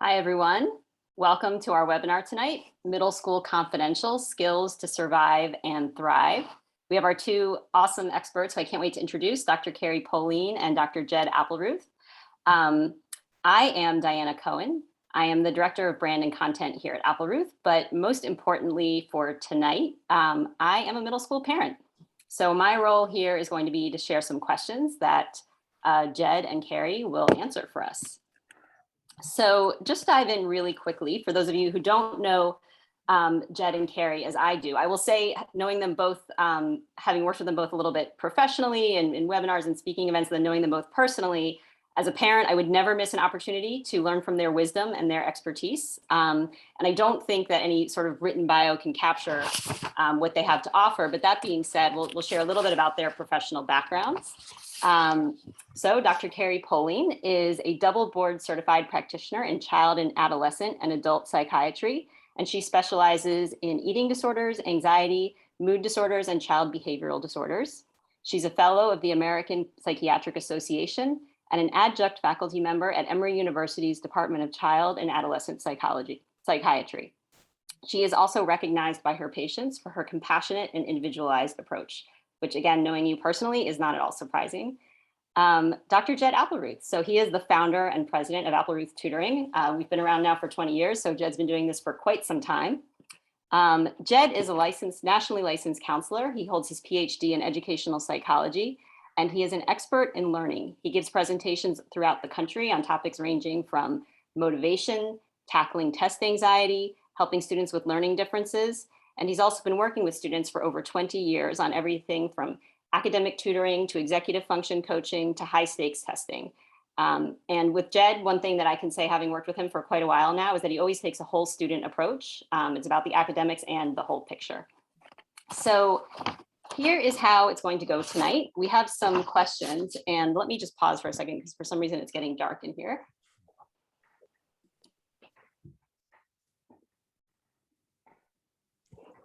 Hi, everyone. Welcome to our webinar tonight, Middle School Confidential, Skills to Survive and Thrive. We have our two awesome experts who I can't wait to introduce, Dr. Carrie Poline and Dr. Jed Applerouth. I am Diana Cohen. I am the Director of Brand and Content here at Applerouth, but most importantly for tonight, I am a middle school parent. So my role here is going to be to share some questions that Jed and Carrie will answer for us. So just dive in really quickly. For those of you who don't know Jed and Carrie as I do, I will say, knowing them both, having worked with them both a little bit professionally and in webinars and speaking events, then knowing them both personally, as a parent, I would never miss an opportunity to learn from their wisdom and their expertise. And I don't think that any sort of written bio can capture what they have to offer. But that being said, we'll share a little bit about their professional backgrounds. So Dr. Carrie Poline is a double board certified practitioner in child and adolescent and adult psychiatry, and she specializes in eating disorders, anxiety, mood disorders, and child behavioral disorders. She's a fellow of the American Psychiatric Association and an adjunct faculty member at Emory University's Department of Child and Adolescent Psychiatry. She is also recognized by her patients for her compassionate and individualized approach, which, again, knowing you personally is not at all surprising. Dr. Jed Applerouth. So he is the founder and president of Applerouth Tutoring. We've been around now for 20 years, so Jed's been doing this for quite some time. Jed is a nationally licensed counselor. He holds his PhD in educational psychology, and he is an expert in learning. He gives presentations throughout the country on topics ranging from motivation, tackling test anxiety, helping students with learning differences. And he's also been working with students for over 20 years on everything from academic tutoring to executive function coaching to high stakes testing. And with Jed, one thing that I can say, having worked with him for quite a while now, is that he always takes a whole student approach. It's about the academics and the whole picture. So here is how it's going to go tonight. We have some questions, and let me just pause for a second because for some reason it's getting dark in here.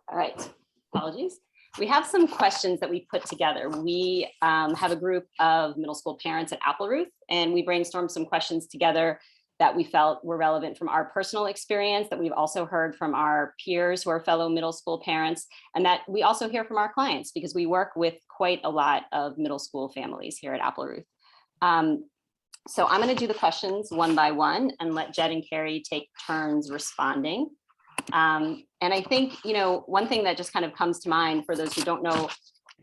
All right, apologies. We have some questions that we put together. We have a group of middle school parents at Applerouth, and we brainstormed some questions together that we felt were relevant from our personal experience, that we've also heard from our peers who are fellow middle school parents, and that we also hear from our clients because we work with quite a lot of middle school families here at Applerouth. So I'm going to do the questions one by one and let Jed and Carrie take turns responding. And I think, one thing that just kind of comes to mind for those who don't know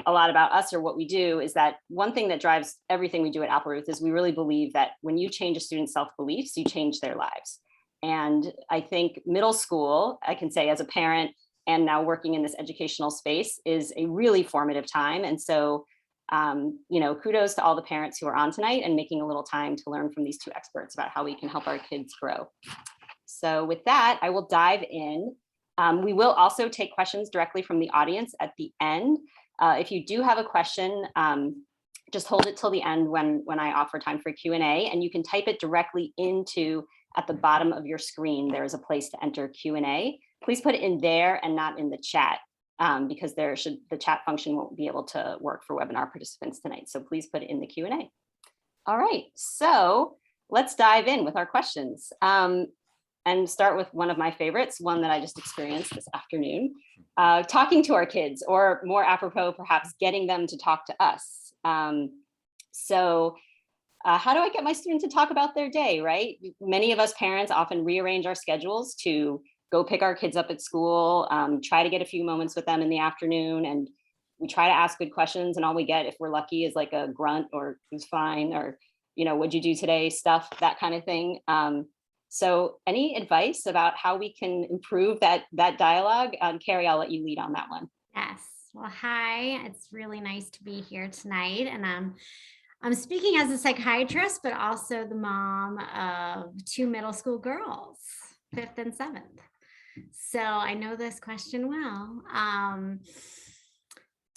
a lot about us or what we do is that one thing that drives everything we do at Applerouth is we really believe that when you change a student's self-beliefs, you change their lives. And I think middle school, I can say as a parent and now working in this educational space, is a really formative time. And so, kudos to all the parents who are on tonight and making a little time to learn from these two experts about how we can help our kids grow. So with that, I will dive in. We will also take questions directly from the audience at the end. If you do have a question, just hold it till the end when I offer time for Q&A, and you can type it directly at the bottom of your screen. There is a place to enter Q&A. Please put it in there and not in the chat because the chat function won't be able to work for webinar participants tonight. So please put it in the Q&A. All right, so let's dive in with our questions. And start with one of my favorites, one that I just experienced this afternoon, talking to our kids, or more apropos, perhaps getting them to talk to us. So how do I get my student to talk about their day, right? Many of us parents often rearrange our schedules to go pick our kids up at school, try to get a few moments with them in the afternoon, and we try to ask good questions, and all we get, if we're lucky, is like a grunt or "who's fine" or, "what'd you do today?" stuff, that kind of thing. So any advice about how we can improve that dialogue? Carrie, I'll let you lead on that one. Yes. Well, hi. It's really nice to be here tonight. And I'm speaking as a psychiatrist, but also the mom of two middle school girls, 5th and 7th. So I know this question well.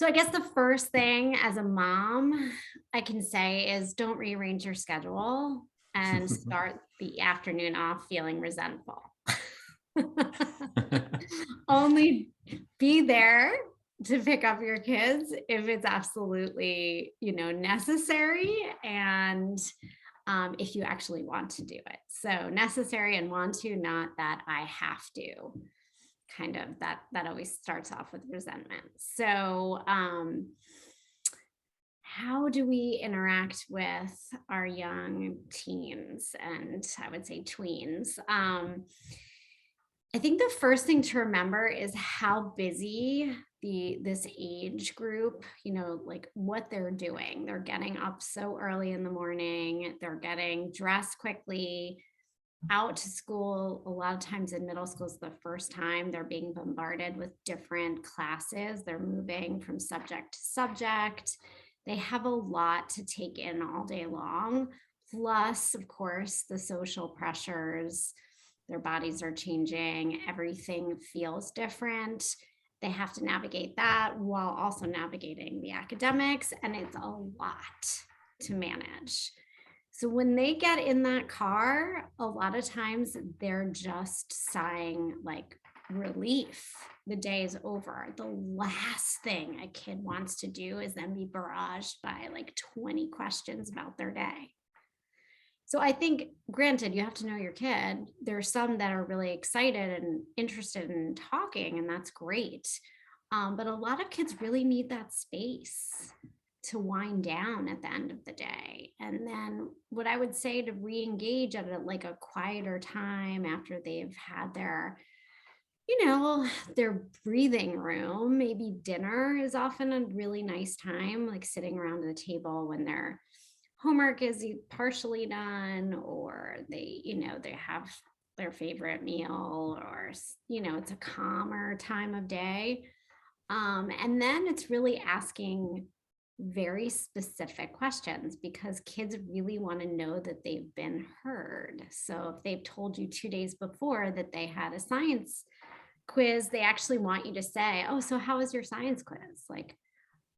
So I guess the first thing as a mom I can say is don't rearrange your schedule and start the afternoon off feeling resentful. Only be there to pick up your kids if it's absolutely, necessary. And if you actually want to do it. So necessary and want to, not that I have to. Kind of that always starts off with resentment. So how do we interact with our young teens, and I would say tweens? I think the first thing to remember is how busy this age group, like what they're doing. They're getting up so early in the morning, they're getting dressed quickly, out to school. A lot of times in middle school is the first time they're being bombarded with different classes. They're moving from subject to subject. They have a lot to take in all day long. Plus, of course, the social pressures. Their bodies are changing. Everything feels different. They have to navigate that while also navigating the academics. And it's a lot to manage. So when they get in that car, a lot of times they're just sighing like relief. The day is over. The last thing a kid wants to do is then be barraged by like 20 questions about their day. So I think, granted, you have to know your kid. There are some that are really excited and interested in talking, and that's great. But a lot of kids really need that space to wind down at the end of the day. And then what I would say to re-engage at like a quieter time after they've had their breathing room, maybe dinner is often a really nice time, like sitting around the table when their homework is partially done, or they have their favorite meal, or it's a calmer time of day. And then it's really asking very specific questions, because kids really want to know that they've been heard. So if they've told you 2 days before that they had a science quiz, they actually want you to say, oh, so how was your science quiz? Like,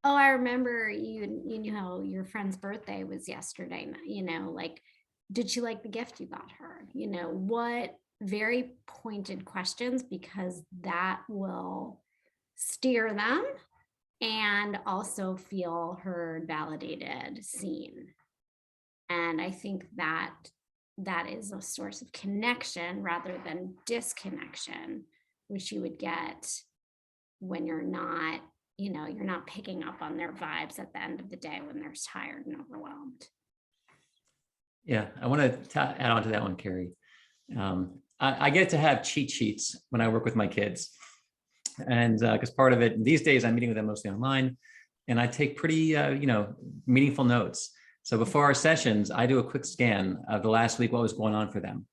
oh, I remember you know your friend's birthday was yesterday, like, did she like the gift you got her? What very pointed questions, because that will steer them and also feel heard, validated, seen. And I think that is a source of connection rather than disconnection, which you would get when you're not picking up on their vibes at the end of the day when they're tired and overwhelmed. Yeah, I want to add on to that one, Carrie. I get to have cheat sheets when I work with my kids. And because part of it, these days I'm meeting with them mostly online, and I take pretty, meaningful notes. So before our sessions, I do a quick scan of the last week, what was going on for them.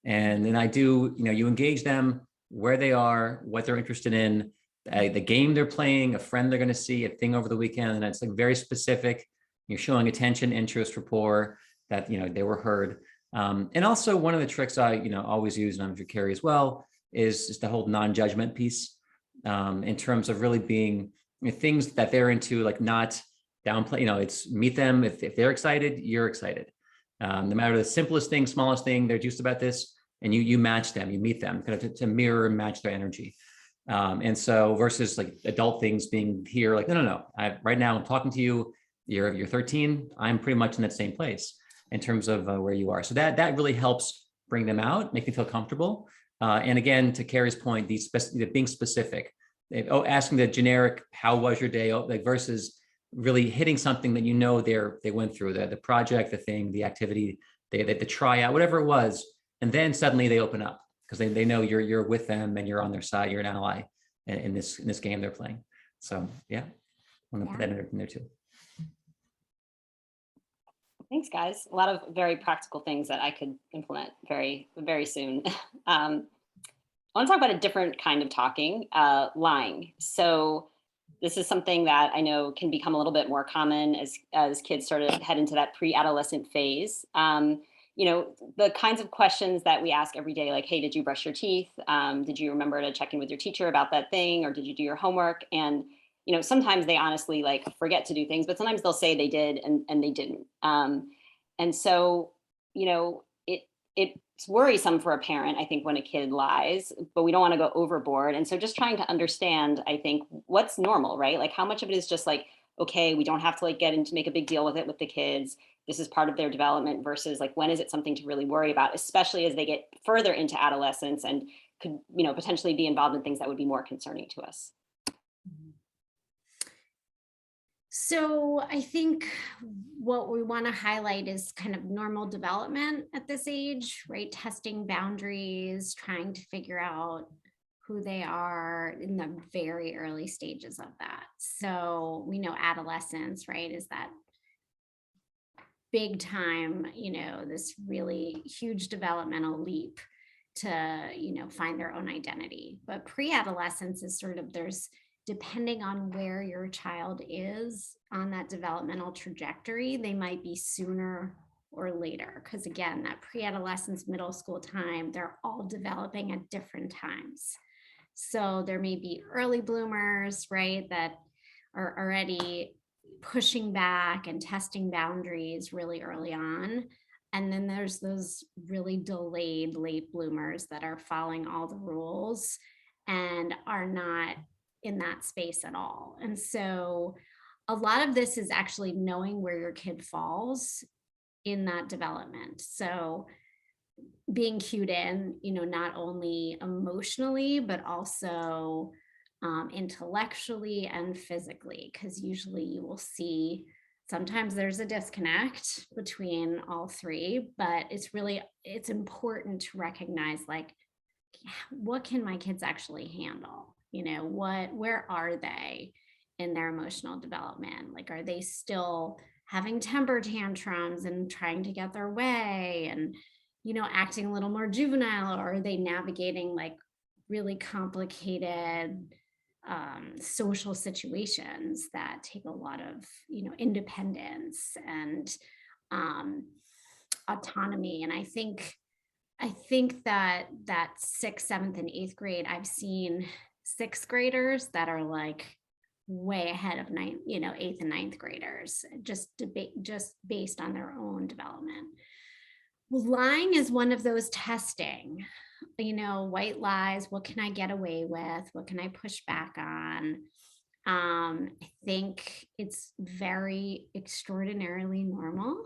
And then I do, you engage them where they are, what they're interested in, the game they're playing, a friend they're going to see, a thing over the weekend. And it's like very specific. You're showing attention, interest, rapport, that, they were heard. And also one of the tricks I, always use, and I'm sure Carrie as well, is the whole non-judgment piece. In terms of really being things that they're into, like not downplay, it's meet them. If they're excited, you're excited. No matter the simplest thing, smallest thing, they're just about this, and you match them, you meet them kind of to mirror and match their energy. And so versus like adult things being here, like, no. Right now I'm talking to you, you're 13. I'm pretty much in that same place in terms of where you are. So that really helps bring them out, make them feel comfortable. And again, to Carrie's point, being specific, asking the generic, how was your day, like versus really hitting something that they went through, the project, the thing, the activity, the tryout, whatever it was, and then suddenly they open up because they know you're with them and you're on their side, you're an ally in this game they're playing. So yeah, I'm gonna put that in there too. Thanks, guys. A lot of very practical things that I could implement very, very soon. I want to talk about a different kind of talking, lying. So this is something that I know can become a little bit more common as kids sort of head into that pre-adolescent phase. The kinds of questions that we ask every day, like, hey, did you brush your teeth? Did you remember to check in with your teacher about that thing? Or did you do your homework? And sometimes they honestly like forget to do things, but sometimes they'll say they did and they didn't. And so, it's worrisome for a parent, I think, when a kid lies, but we don't want to go overboard. And so just trying to understand, I think, what's normal, right? Like how much of it is just like, okay, we don't have to like make a big deal with it with the kids. this is part of their development versus like, when is it something to really worry about, especially as they get further into adolescence and could, potentially be involved in things that would be more concerning to us. So I think what we want to highlight is kind of normal development at this age, right? Testing boundaries, trying to figure out who they are in the very early stages of that. So we know adolescence, right, is that big time, this really huge developmental leap to, find their own identity. But pre-adolescence is sort of, depending on where your child is on that developmental trajectory, they might be sooner or later. Because again, that pre-adolescence, middle school time, they're all developing at different times. So there may be early bloomers, right, that are already pushing back and testing boundaries really early on. And then there's those really delayed late bloomers that are following all the rules and are not in that space at all. And so a lot of this is actually knowing where your kid falls in that development. So being cued in, not only emotionally, but also intellectually and physically, because usually you will see sometimes there's a disconnect between all three, but it's important to recognize, like, what can my kids actually handle? Where are they in their emotional development? Like, are they still having temper tantrums and trying to get their way and, acting a little more juvenile, or are they navigating like really complicated social situations that take a lot of, independence and autonomy? And I think that 6th, 7th, and 8th grade, I've seen 6th graders that are like way ahead of 8th and 9th graders, just based on their own development. Well, lying is one of those testing, white lies. What can I get away with? What can I push back on? I think it's very extraordinarily normal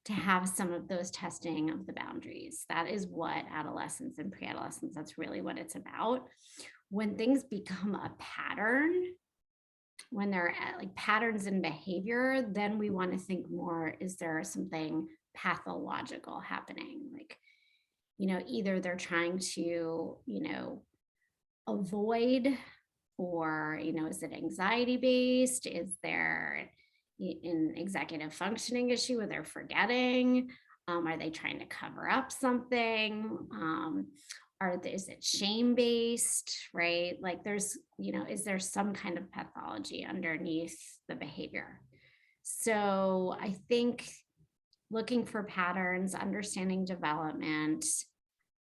to have some of those testing of the boundaries. That is what adolescence and pre-adolescence, that's really what it's about. When things become a pattern, when they're like patterns in behavior, then we want to think more, is there something pathological happening? Like, either they're trying to, avoid, or, is it anxiety based? Is there an executive functioning issue where they're forgetting? Are they trying to cover up something? Is it shame based, right? Like there's, is there some kind of pathology underneath the behavior? So I think looking for patterns, understanding development,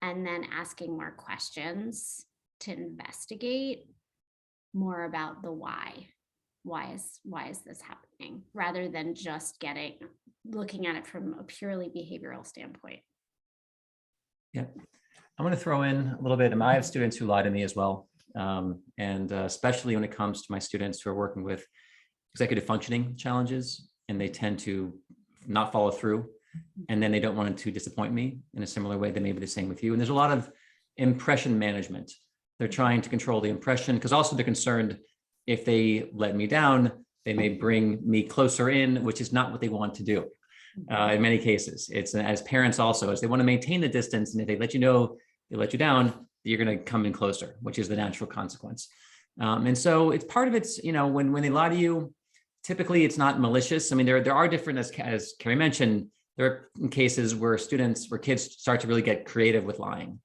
and then asking more questions to investigate more about the why. Why is this happening, rather than just looking at it from a purely behavioral standpoint. Yeah, I'm going to throw in a little bit. I have students who lie to me as well. And especially when it comes to my students who are working with executive functioning challenges, and they tend to not follow through, and then they don't want to disappoint me in a similar way. They may be the same with you. And there's a lot of impression management. They're trying to control the impression, because also they're concerned if they let me down, they may bring me closer in, which is not what they want to do. In many cases, it's as parents also, as they want to maintain the distance. And if they let you know, they let you down, you're going to come in closer, which is the natural consequence. And so it's part of it's, when they lie to you, typically it's not malicious. I mean, there are different, as Carrie mentioned, there are cases where kids start to really get creative with lying,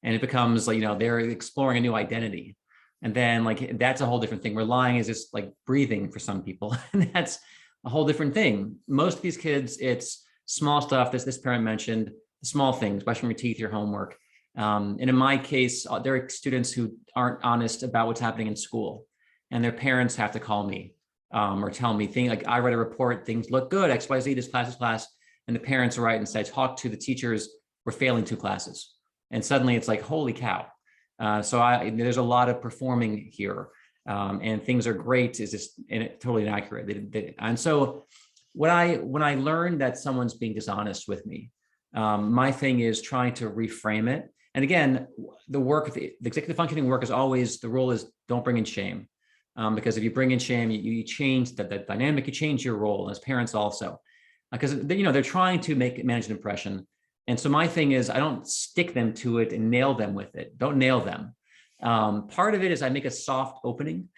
and it becomes like, they're exploring a new identity. And then like, that's a whole different thing, where lying is just like breathing for some people. And that's a whole different thing. Most of these kids, it's small stuff. This parent mentioned, small things, brushing your teeth, your homework. And in my case, there are students who aren't honest about what's happening in school, and their parents have to call me or tell me things like, I read a report, things look good, XYZ, this class. And the parents write and say, talk to the teachers, we're failing 2 classes. And suddenly it's like, holy cow. So there's a lot of performing here, and things are great, is just totally inaccurate. And so when I learn that someone's being dishonest with me, my thing is trying to reframe it. And again, the executive functioning work is always, the rule is don't bring in shame. Because if you bring in shame, you change the dynamic, you change your role as parents also. Because they're trying to manage an impression. And so my thing is, I don't stick them to it and nail them with it. Don't nail them. Part of it is I make a soft opening.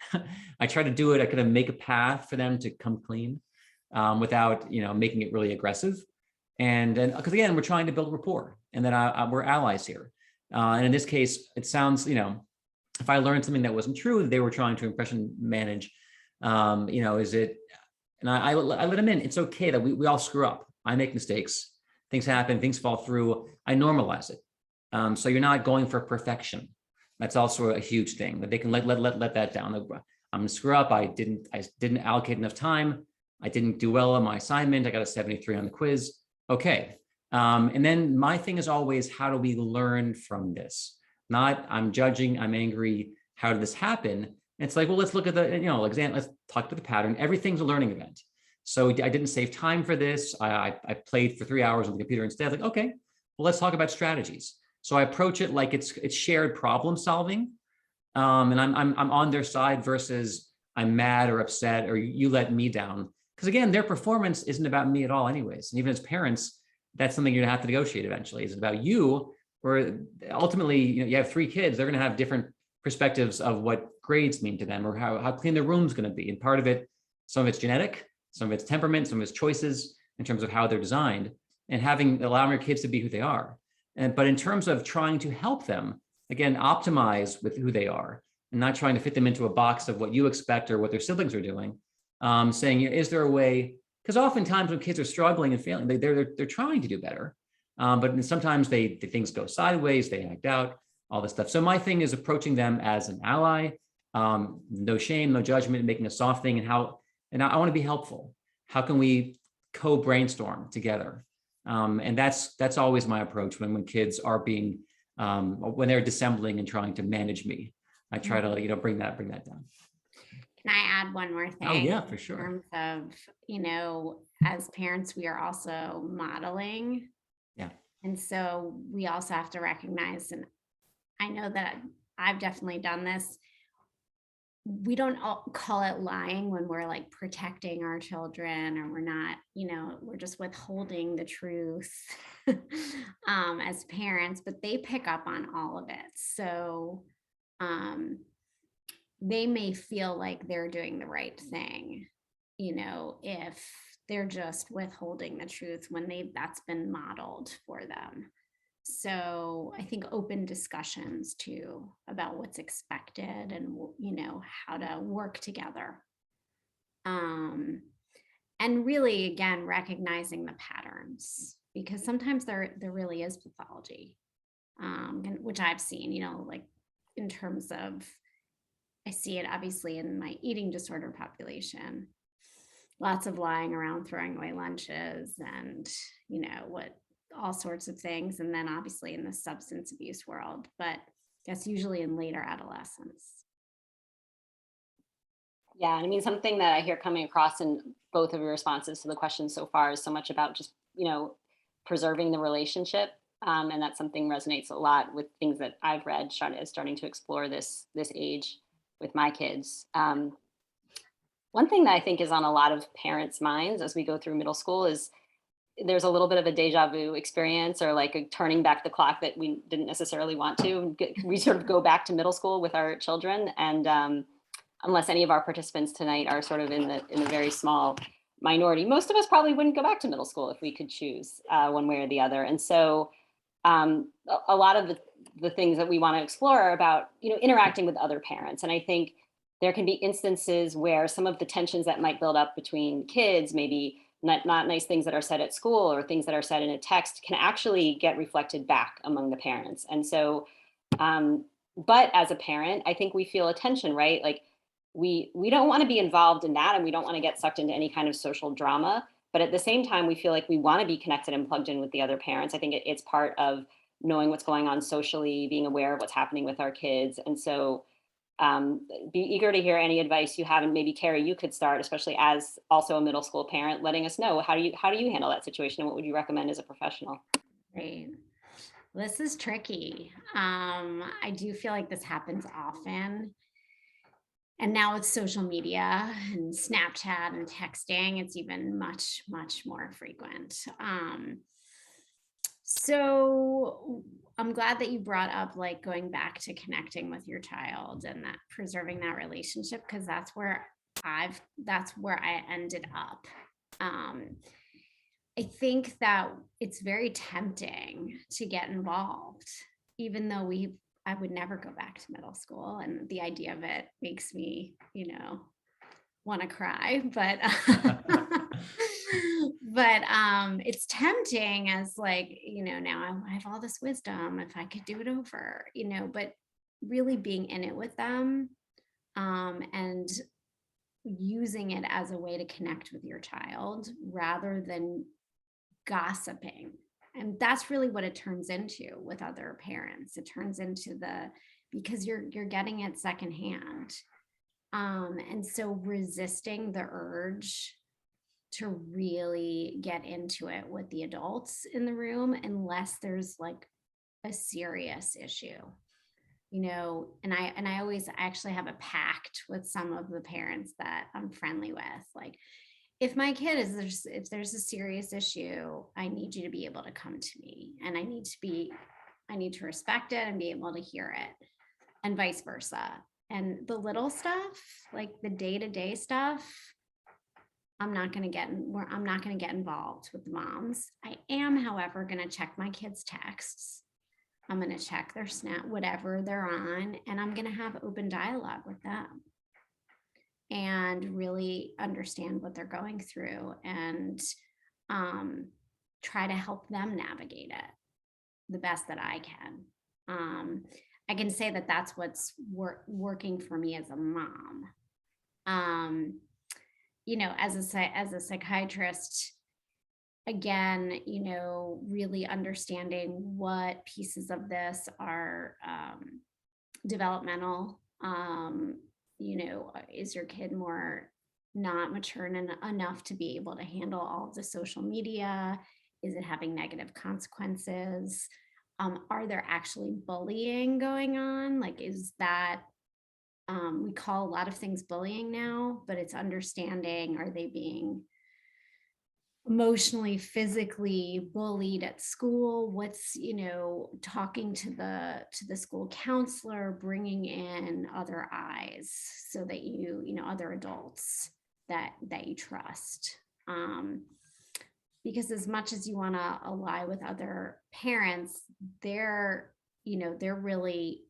I try to do it. I kind of make a path for them to come clean without, making it really aggressive. And because again, we're trying to build rapport, and then we're allies here. And in this case, it sounds, if I learned something that wasn't true, they were trying to impression manage, is it, and I let them in. It's okay that we all screw up. I make mistakes, things happen, things fall through. I normalize it. So you're not going for perfection. That's also a huge thing that they can let that down. I'm gonna screw up. I didn't allocate enough time. I didn't do well on my assignment. I got a 73 on the quiz. Okay. And then my thing is always, how do we learn from this? Not I'm judging, I'm angry. How did this happen? And it's like, well, let's look at the, let's talk about the pattern. Everything's a learning event. So I didn't save time for this. I played for 3 hours on the computer instead. Like, okay, well, let's talk about strategies. So I approach it like it's shared problem solving. And I'm on their side versus I'm mad or upset or you let me down. Because again, their performance isn't about me at all anyways. And even as parents, that's something you're gonna have to negotiate eventually. It's about you, or ultimately, you have 3 kids, they're gonna have different perspectives of what grades mean to them or how clean their room's gonna be. And part of it, some of it's genetic, some of it's temperament, some of it's choices in terms of how they're designed, and allowing your kids to be who they are. But in terms of trying to help them, again, optimize with who they are and not trying to fit them into a box of what you expect or what their siblings are doing, saying, is there a way? Because oftentimes when kids are struggling and failing, they're trying to do better, but sometimes things go sideways, they act out, all this stuff. So my thing is approaching them as an ally, no shame, no judgment, making a soft thing, and I want to be helpful. How can we co-brainstorm together? And that's always my approach when kids are being when they're dissembling and trying to manage me. I try to bring that down. Can I add one more thing? Oh yeah, for sure. In terms of, as parents, we are also modeling. Yeah. And so we also have to recognize, and I know that I've definitely done this. We don't call it lying when we're like protecting our children, or we're not, we're just withholding the truth as parents, but they pick up on all of it. So they may feel like they're doing the right thing, if they're just withholding the truth when that's been modeled for them. So I think open discussions too about what's expected and, how to work together. And really, again, recognizing the patterns, because sometimes there really is pathology, which I've seen, like in terms of, I see it obviously in my eating disorder population, lots of lying around, throwing away lunches and, all sorts of things. And then obviously in the substance abuse world, but that's usually in later adolescence. Yeah, and I mean, something that I hear coming across in both of your responses to the question so far is so much about just, preserving the relationship. And that's something resonates a lot with things that I've read, starting to explore this age with my kids. One thing that I think is on a lot of parents' minds as we go through middle school is there's a little bit of a deja vu experience, or like a turning back the clock that we didn't necessarily want to. We sort of go back to middle school with our children. And unless any of our participants tonight are sort of in the very small minority, most of us probably wouldn't go back to middle school if we could choose one way or the other. And so a lot of the things that we want to explore are about, interacting with other parents. And I think there can be instances where some of the tensions that might build up between kids, maybe not nice things that are said at school or things that are said in a text, can actually get reflected back among the parents. And so, but as a parent, I think we feel a tension, right? Like we don't want to be involved in that, and we don't want to get sucked into any kind of social drama. But at the same time, we feel like we want to be connected and plugged in with the other parents. I think it's part of knowing what's going on socially, being aware of what's happening with our kids. And so Be eager to hear any advice you have, and maybe Carrie, you could start, especially as also a middle school parent, letting us know how do you handle that situation, and what would you recommend as a professional? Right. This is tricky. I do feel like this happens often. And now with social media and Snapchat and texting, it's even much, much more frequent. So I'm glad that you brought up like going back to connecting with your child and that preserving that relationship, because that's where I ended up. I think that it's very tempting to get involved, even though I would never go back to middle school, and the idea of it makes me, want to cry, but it's tempting as like, now I have all this wisdom if I could do it over, but really being in it with them, and using it as a way to connect with your child rather than gossiping. And that's really what it turns into with other parents. It turns into because you're getting it secondhand. And so resisting the urge to really get into it with the adults in the room, unless there's like a serious issue, and I always actually have a pact with some of the parents that I'm friendly with, like, if my kid if there's a serious issue, I need you to be able to come to me, and I need to respect it and be able to hear it, and vice versa. And the little stuff, like the day-to-day stuff, I'm not going to get involved with the moms. I am, however, going to check my kids' texts. I'm going to check their Snap, whatever they're on, and I'm going to have open dialogue with them and really understand what they're going through, and try to help them navigate it the best that I can. I can say that that's what's working for me as a mom. As a psychiatrist, again, really understanding what pieces of this are developmental. Is your kid more not mature enough to be able to handle all of the social media? Is it having negative consequences? Are there actually bullying going on? Like, is that, we call a lot of things bullying now, but it's understanding, are they being emotionally, physically bullied at school? What's, talking to the school counselor, bringing in other eyes so that other adults that you trust. Because as much as you want to ally with other parents, they're really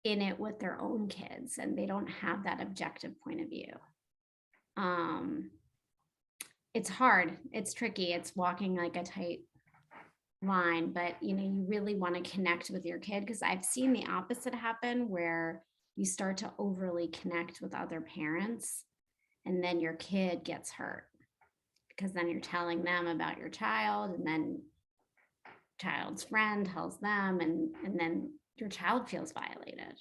in it with their own kids, and they don't have that objective point of view. It's hard, it's tricky, it's walking like a tight line, but you really want to connect with your kid, because I've seen the opposite happen, where you start to overly connect with other parents, and then your kid gets hurt, because then you're telling them about your child, and then child's friend tells them, and then your child feels violated.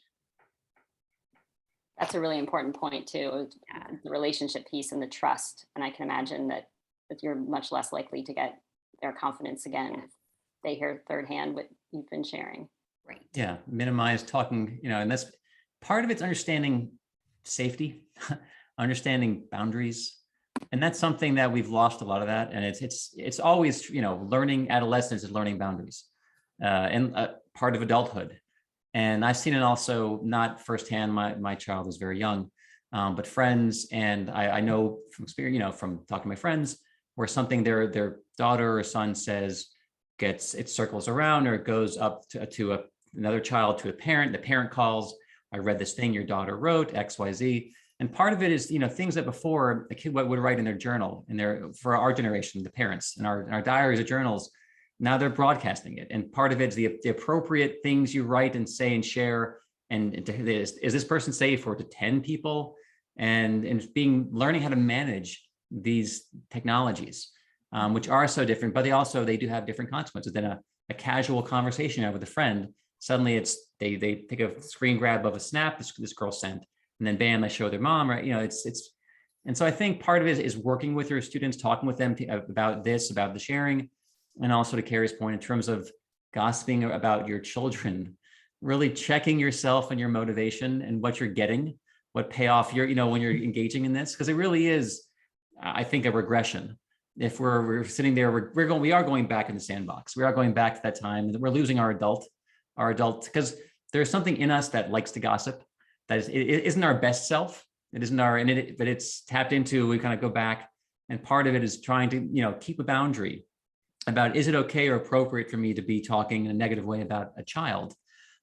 That's a really important point too, Yeah. the relationship piece and the trust. And I can imagine that you're much less likely to get their confidence again if they hear thirdhand what you've been sharing. Right. Yeah, minimize talking, and that's part of it's understanding safety, understanding boundaries. And that's something that we've lost a lot of that. And it's always, learning. Adolescence is learning boundaries, and part of adulthood. And I've seen it also, not firsthand, my child is very young, but friends. And I know from experience, from talking to my friends, where something their daughter or son says it circles around, or it goes up to another child, to a parent. The parent calls, I read this thing your daughter wrote, XYZ. And part of it is, things that before a kid would write in their journal, for our generation, the parents, in our diaries or journals, now they're broadcasting it. And part of it is the appropriate things you write and say and share. And is this person safe for to 10 people? And learning how to manage these technologies, which are so different, but they do have different consequences than a casual conversation with a friend. suddenly they take a screen grab of a snap this girl sent, and then bam, they show their mom, right? And so I think part of it is working with your students, talking with them about the sharing, and also to Carrie's point in terms of gossiping about your children, really checking yourself and your motivation and what you're getting, what payoff you're, when you're engaging in this, because it really is, I think, a regression. If we're sitting there, we are going back in the sandbox. We are going back to that time. We're losing our adult, because there's something in us that likes to gossip. It isn't our best self. It isn't but it's tapped into. We kind of go back, and part of it is trying to, keep a boundary about, is it okay or appropriate for me to be talking in a negative way about a child,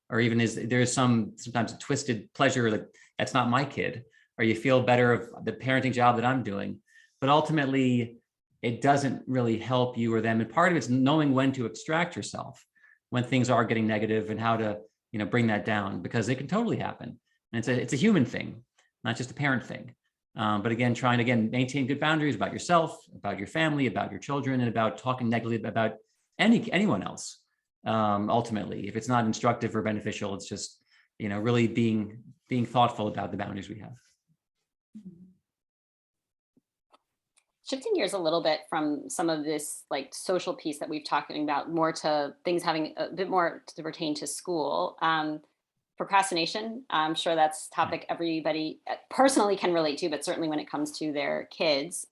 or even there's sometimes a twisted pleasure that's not my kid, or you feel better of the parenting job that I'm doing, but ultimately it doesn't really help you or them. And part of it's knowing when to extract yourself when things are getting negative, and how to, bring that down, because it can totally happen. And it's a human thing, not just a parent thing. But again, trying to maintain good boundaries about yourself, about your family, about your children, and about talking negatively about anyone else. Ultimately, if it's not instructive or beneficial, it's just, really being thoughtful about the boundaries we have. Shifting gears a little bit from some of this like social piece that we've talking about, more to things having a bit more to pertain to school. Procrastination, I'm sure that's a topic everybody personally can relate to, but certainly when it comes to their kids.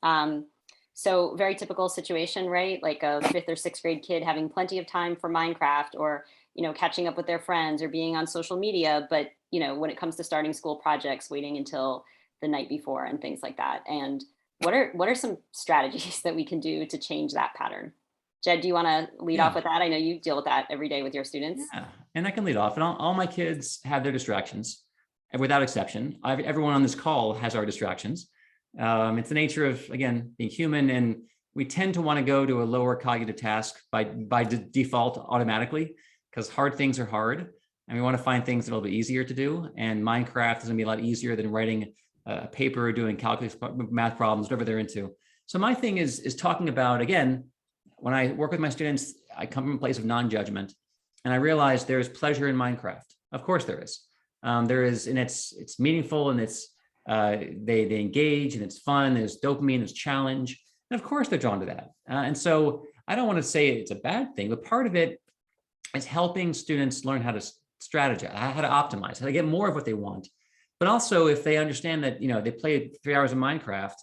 So very typical situation, right? Like a 5th or 6th grade kid having plenty of time for Minecraft, or, catching up with their friends, or being on social media. But, when it comes to starting school projects, waiting until the night before and things like that. And what are some strategies that we can do to change that pattern? Jed, do you want to lead off with that? I know you deal with that every day with your students. Yeah, and I can lead off. And all my kids have their distractions, without exception. Everyone on this call has our distractions. It's the nature of, again, being human, and we tend to want to go to a lower cognitive task by default automatically, because hard things are hard, and we want to find things that are a little bit easier to do. And Minecraft is going to be a lot easier than writing a paper, doing calculus, math problems, whatever they're into. So my thing is talking about, again, when I work with my students, I come from a place of non-judgment, and I realize there's pleasure in Minecraft. Of course there is. There is, and it's meaningful, and they engage, and it's fun. There's dopamine, there's challenge, and of course they're drawn to that. And so I don't want to say it's a bad thing, but part of it is helping students learn how to strategize, how to optimize, how to get more of what they want. But also, if they understand that, they play 3 hours of Minecraft,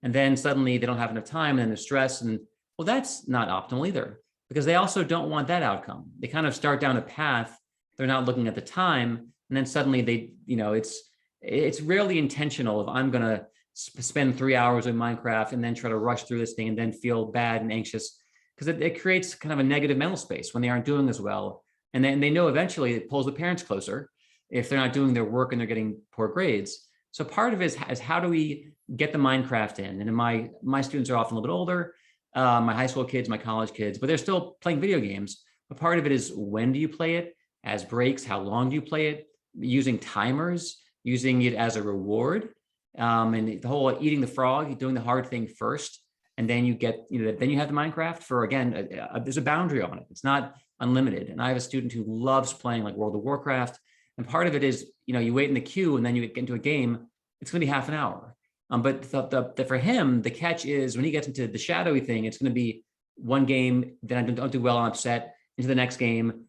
and then suddenly they don't have enough time, and then they're stressed, and well, that's not optimal either, because they also don't want that outcome. They kind of start down a path, they're not looking at the time, and then suddenly they, it's rarely intentional if I'm going to spend 3 hours in Minecraft and then try to rush through this thing and then feel bad and anxious, because it creates kind of a negative mental space when they aren't doing as well. And then they know eventually it pulls the parents closer if they're not doing their work and they're getting poor grades. So part of it is how do we get the Minecraft in? And my students are often a little bit older, my high school kids, my college kids, but they're still playing video games. But part of it is, when do you play it? As breaks, how long do you play it? Using timers, using it as a reward. And the whole eating the frog, doing the hard thing first, and then you get, then you have the Minecraft for, again, there's a boundary on it. It's not unlimited. And I have a student who loves playing like World of Warcraft. And part of it is, you wait in the queue, and then you get into a game, it's going to be half an hour. But for him, the catch is when he gets into the shadowy thing, it's going to be one game, then I don't do well, I'm upset, into the next game,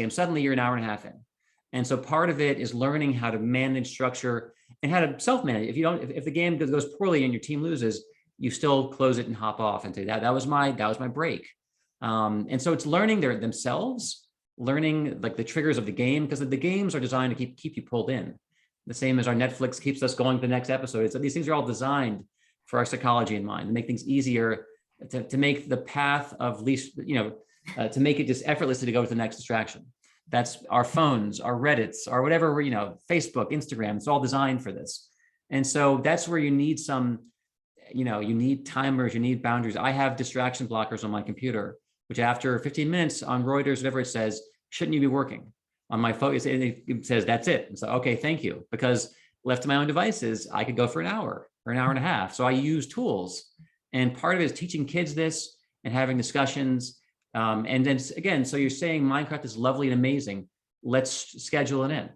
suddenly you're an hour and a half in. And so part of it is learning how to manage structure and how to self-manage. If the game goes poorly and your team loses, you still close it and hop off and say that was my break. And so it's learning themselves, learning like the triggers of the game, because the games are designed to keep you pulled in. The same as our Netflix keeps us going to the next episode. These things are all designed for our psychology in mind, to make things easier, to make the path of least, to make it just effortlessly to go to the next distraction. That's our phones, our Reddits, or whatever, Facebook, Instagram, it's all designed for this. And so that's where you need you need timers, you need boundaries. I have distraction blockers on my computer, which after 15 minutes on Reuters, whatever it says, shouldn't you be working? On my phone, it says, that's it. It's like, okay, thank you. Because left to my own devices, I could go for an hour or an hour and a half. So I use tools. And part of it is teaching kids this and having discussions. And then again, so you're saying Minecraft is lovely and amazing. let's schedule it in.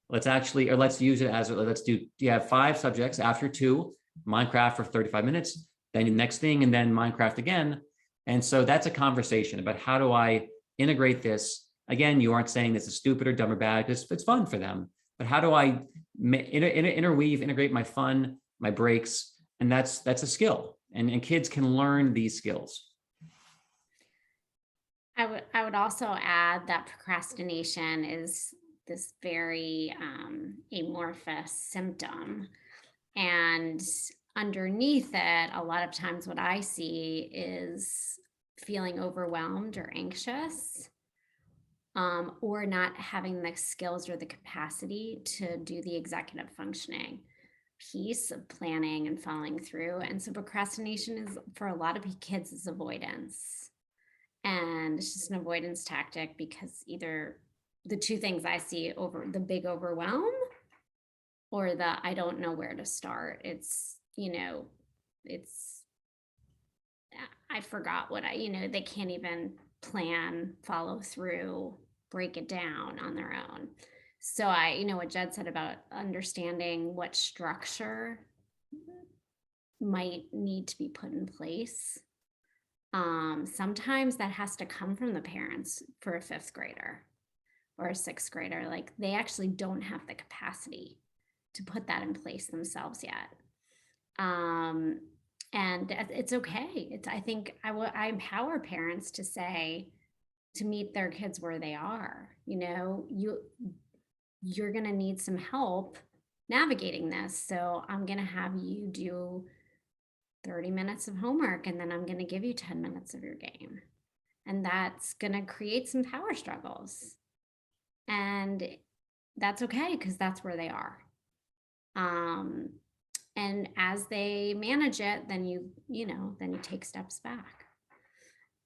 Let's actually, or let's use it as, you have 5 subjects after 2, Minecraft for 35 minutes, then the next thing, and then Minecraft again. And so that's a conversation about how do I integrate this? Again, you aren't saying this is stupid or dumb or bad, because it's fun for them. But how do I integrate my fun, my breaks? And that's a skill. And kids can learn these skills. I would also add that procrastination is this very amorphous symptom. And underneath it, a lot of times what I see is feeling overwhelmed or anxious, or not having the skills or the capacity to do the executive functioning piece of planning and following through. And so procrastination is, for a lot of kids, is avoidance. And it's just an avoidance tactic, because either the 2 things I see, over the big overwhelm or the I don't know where to start. It's, I forgot what they can't even plan, follow through, break it down on their own. So what Jed said about understanding what structure might need to be put in place. Sometimes that has to come from the parents for a 5th grader or a 6th grader. Like, they actually don't have the capacity to put that in place themselves yet. And it's okay. I think I empower parents to say, to meet their kids where they are. You're going to need some help navigating this. So I'm going to have you do 30 minutes of homework, and then I'm going to give you 10 minutes of your game. And that's going to create some power struggles. And that's okay, because that's where they are. And as they manage it, then you take steps back.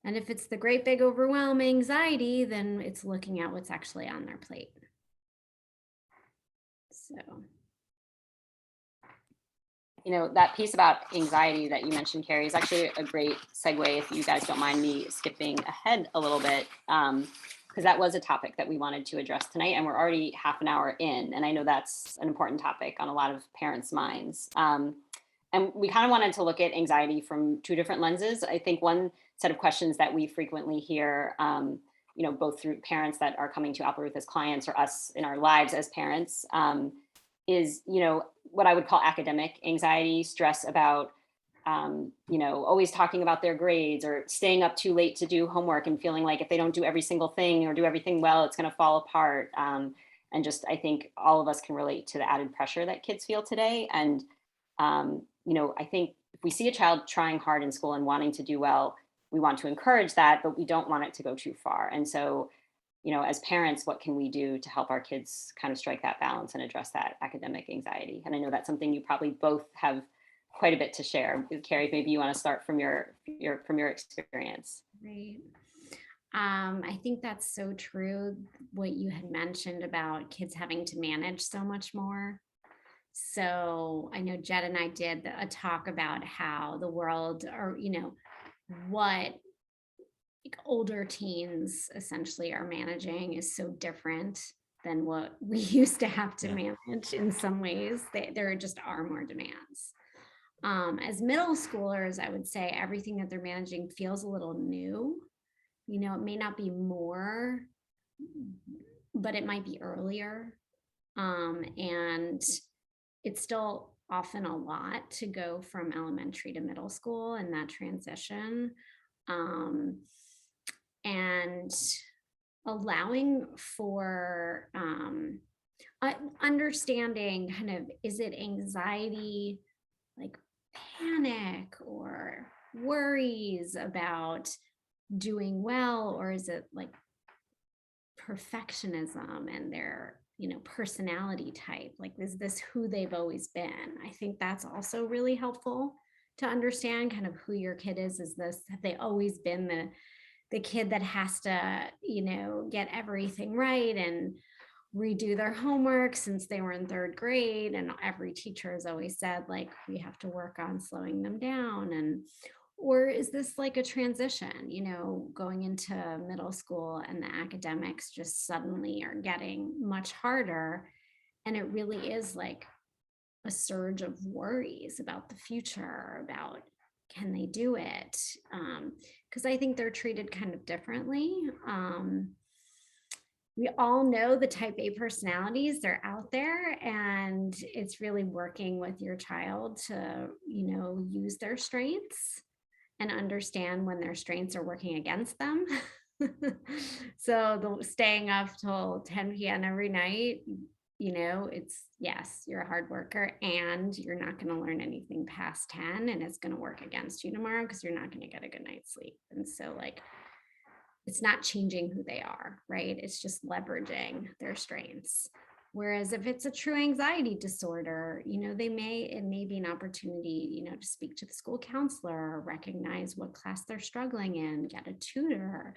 And if it's the great big overwhelm anxiety, then it's looking at what's actually on their plate. So, that piece about anxiety that you mentioned, Carrie, is actually a great segue, if you guys don't mind me skipping ahead a little bit, because that was a topic that we wanted to address tonight, and we're already half an hour in, and I know that's an important topic on a lot of parents' minds. And we kind of wanted to look at anxiety from 2 different lenses. I think one set of questions that we frequently hear, both through parents that are coming to Applerouth as clients or us in our lives as parents, is, what I would call academic anxiety, stress about, always talking about their grades, or staying up too late to do homework and feeling like if they don't do every single thing or do everything well, it's going to fall apart. And just, I think all of us can relate to the added pressure that kids feel today. And, I think if we see a child trying hard in school and wanting to do well, we want to encourage that, but we don't want it to go too far. And so, as parents, what can we do to help our kids kind of strike that balance and address that academic anxiety? And I know that's something you probably both have quite a bit to share. Carrie, maybe you want to start from your experience. Right. I think that's so true, what you had mentioned about kids having to manage so much more. So I know Jed and I did a talk about how the world, or, what older teens essentially are managing is so different than what we used to have to manage. In some ways, there just are more demands. As middle schoolers, I would say everything that they're managing feels a little new. It may not be more, but it might be earlier. And it's still often a lot to go from elementary to middle school and that transition. And allowing for understanding kind of, is it anxiety, like panic or worries about doing well, or is it like perfectionism and their personality type, like is this who they've always been? I think that's also really helpful to understand kind of who your kid is. Have they always been the kid that has to get everything right and redo their homework since they were in 3rd grade, and every teacher has always said, like, we have to work on slowing them down? Or is this like a transition, going into middle school and the academics just suddenly are getting much harder? And it really is like a surge of worries about the future, about can they do it? Because I think they're treated kind of differently. We all know the type A personalities, they're out there, and it's really working with your child to, use their strengths and understand when their strengths are working against them. So the staying up till 10 p.m. every night, it's, yes, you're a hard worker and you're not going to learn anything past 10, and it's going to work against you tomorrow because you're not going to get a good night's sleep. And so like, it's not changing who they are, right? It's just leveraging their strengths. Whereas if it's a true anxiety disorder, it may be an opportunity, to speak to the school counselor, recognize what class they're struggling in, get a tutor,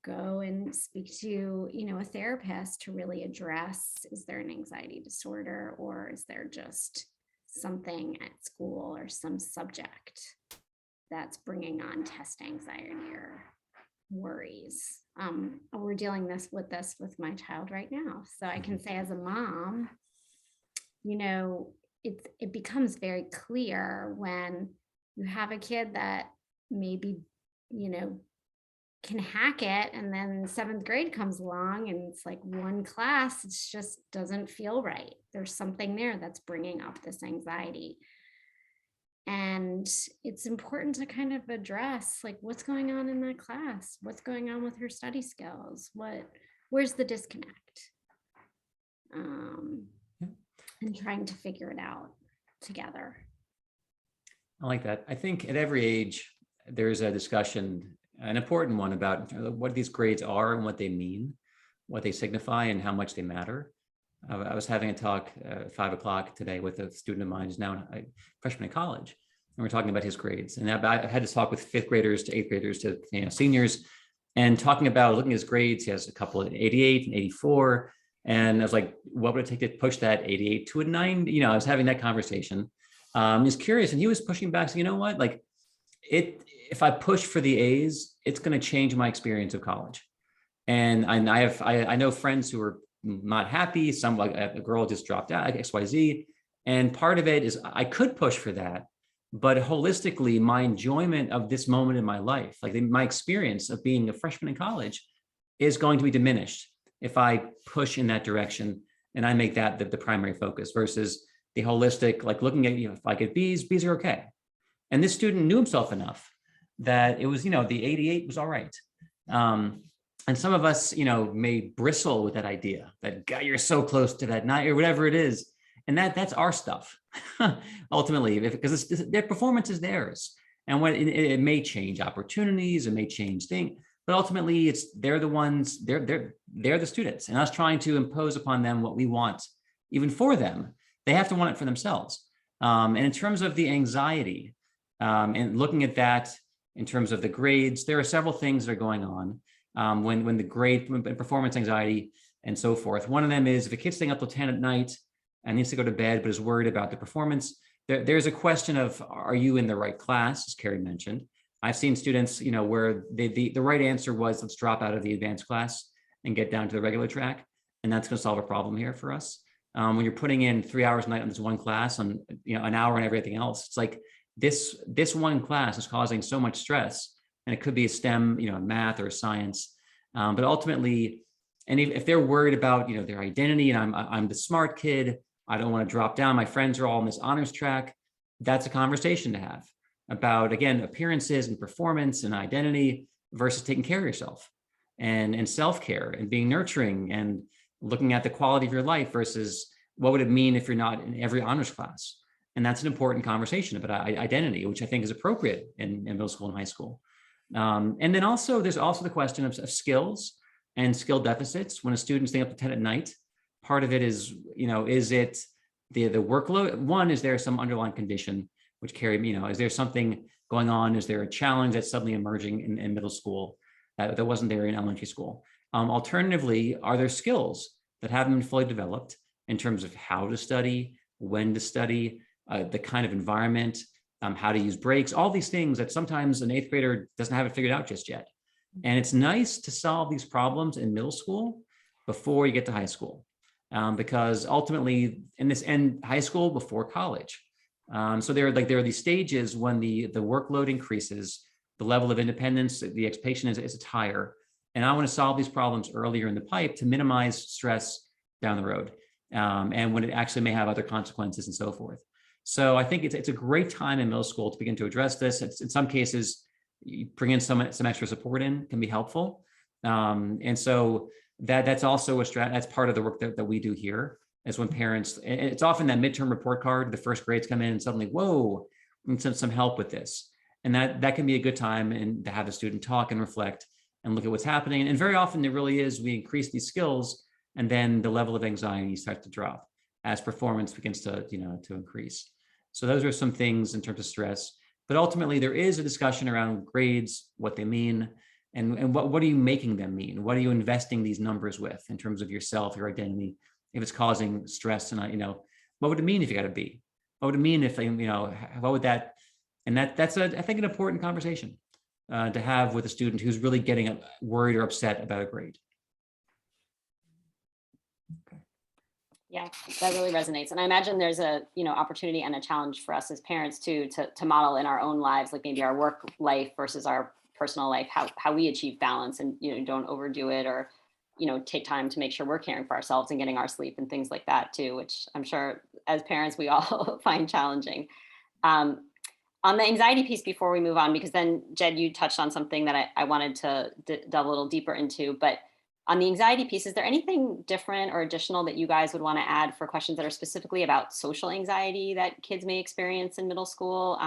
go and speak to, a therapist to really address, is there an anxiety disorder, or is there just something at school or some subject that's bringing on test anxiety or worries. We're dealing with this with my child right now. So I can say as a mom, it becomes very clear when you have a kid that maybe, can hack it, and then 7th grade comes along and it's like one class, it just doesn't feel right. There's something there that's bringing up this anxiety. And it's important to kind of address like what's going on in that class, what's going on with her study skills, where's the disconnect, and trying to figure it out together. I like that. I think at every age, there's a discussion, an important one, about what these grades are and what they mean, what they signify, and how much they matter. I was having a talk at 5 o'clock today with a student of mine who's now a freshman in college, and we're talking about his grades. And I had to talk with 5th graders to 8th graders to seniors, and talking about looking at his grades. He has a couple of 88 and 84. And I was like, what would it take to push that 88 to a 90? I was having that conversation. He's curious, and he was pushing back. So, you know what, like if I push for the A's, it's going to change my experience of college. And I know friends who are not happy. Some, like a girl just dropped out, like XYZ. And part of it is I could push for that, but holistically, my enjoyment of this moment in my life, like my experience of being a freshman in college, is going to be diminished if I push in that direction and I make that the primary focus versus the holistic, like looking at, if I get B's are okay. And this student knew himself enough that it was, the 88 was all right. And some of us, may bristle with that idea that, God, you're so close to that 9 or whatever it is. And that's our stuff, ultimately, because their performance is theirs. And when it may change opportunities, it may change things, but ultimately they're the ones, they're the students, and us trying to impose upon them what we want, even for them, they have to want it for themselves. And in terms of the anxiety, and looking at that in terms of the grades, there are several things that are going on. When performance anxiety and so forth. One of them is if a kid's staying up till 10 at night and needs to go to bed, but is worried about the performance, there's a question of, are you in the right class, as Carrie mentioned? I've seen students, where the right answer was, let's drop out of the advanced class and get down to the regular track. And that's going to solve a problem here for us. When you're putting in 3 hours a night on this one class, on an hour on everything else, it's like this one class is causing so much stress. And it could be a STEM, math or science, but ultimately, and if they're worried about, their identity, and I'm the smart kid, I don't want to drop down, my friends are all on this honors track, that's a conversation to have about, again, appearances and performance and identity versus taking care of yourself and self-care and being nurturing and looking at the quality of your life versus what would it mean if you're not in every honors class. And that's an important conversation about identity, which I think is appropriate in middle school and high school. And then there's also the question of skills and skill deficits. When a student's staying up to 10 at night, part of it is, is it the workload? One, is there some underlying condition, which Carrie, is there something going on? Is there a challenge that's suddenly emerging in middle school that wasn't there in elementary school? Alternatively, are there skills that haven't been fully developed in terms of how to study, when to study, the kind of environment, how to use breaks, all these things that sometimes an eighth grader doesn't have it figured out just yet. And it's nice to solve these problems in middle school before you get to high school, because ultimately in this end high school before college. So there are these stages when the workload increases, the level of independence, the expectation is higher. And I want to solve these problems earlier in the pipe to minimize stress down the road. And when it actually may have other consequences and so forth. So I think it's a great time in middle school to begin to address this. In some cases, you bring in some extra support in can be helpful. And so that's also that's part of the work that we do here, is when parents, it's often that midterm report card, the first grades come in and suddenly, whoa, we need some help with this. And that can be a good time and to have the student talk and reflect and look at what's happening. And very often it really is, we increase these skills and then the level of anxiety starts to drop as performance begins to increase. So those are some things in terms of stress. But ultimately, there is a discussion around grades, what they mean, and what are you making them mean? What are you investing these numbers with in terms of yourself, your identity? If it's causing stress, and what would it mean if you got a B? What would it mean if what would that? And that's I think an important conversation to have with a student who's really getting worried or upset about a grade. Yeah, that really resonates. And I imagine there's a, opportunity and a challenge for us as parents too, to model in our own lives, like maybe our work life versus our personal life, how we achieve balance and, don't overdo it, or, take time to make sure we're caring for ourselves and getting our sleep and things like that too, which I'm sure as parents, we all find challenging. On the anxiety piece, before we move on, because then Jed, you touched on something that I wanted to delve a little deeper into, but on the anxiety piece, is there anything different or additional that you guys would want to add for questions that are specifically about social anxiety that kids may experience in middle school?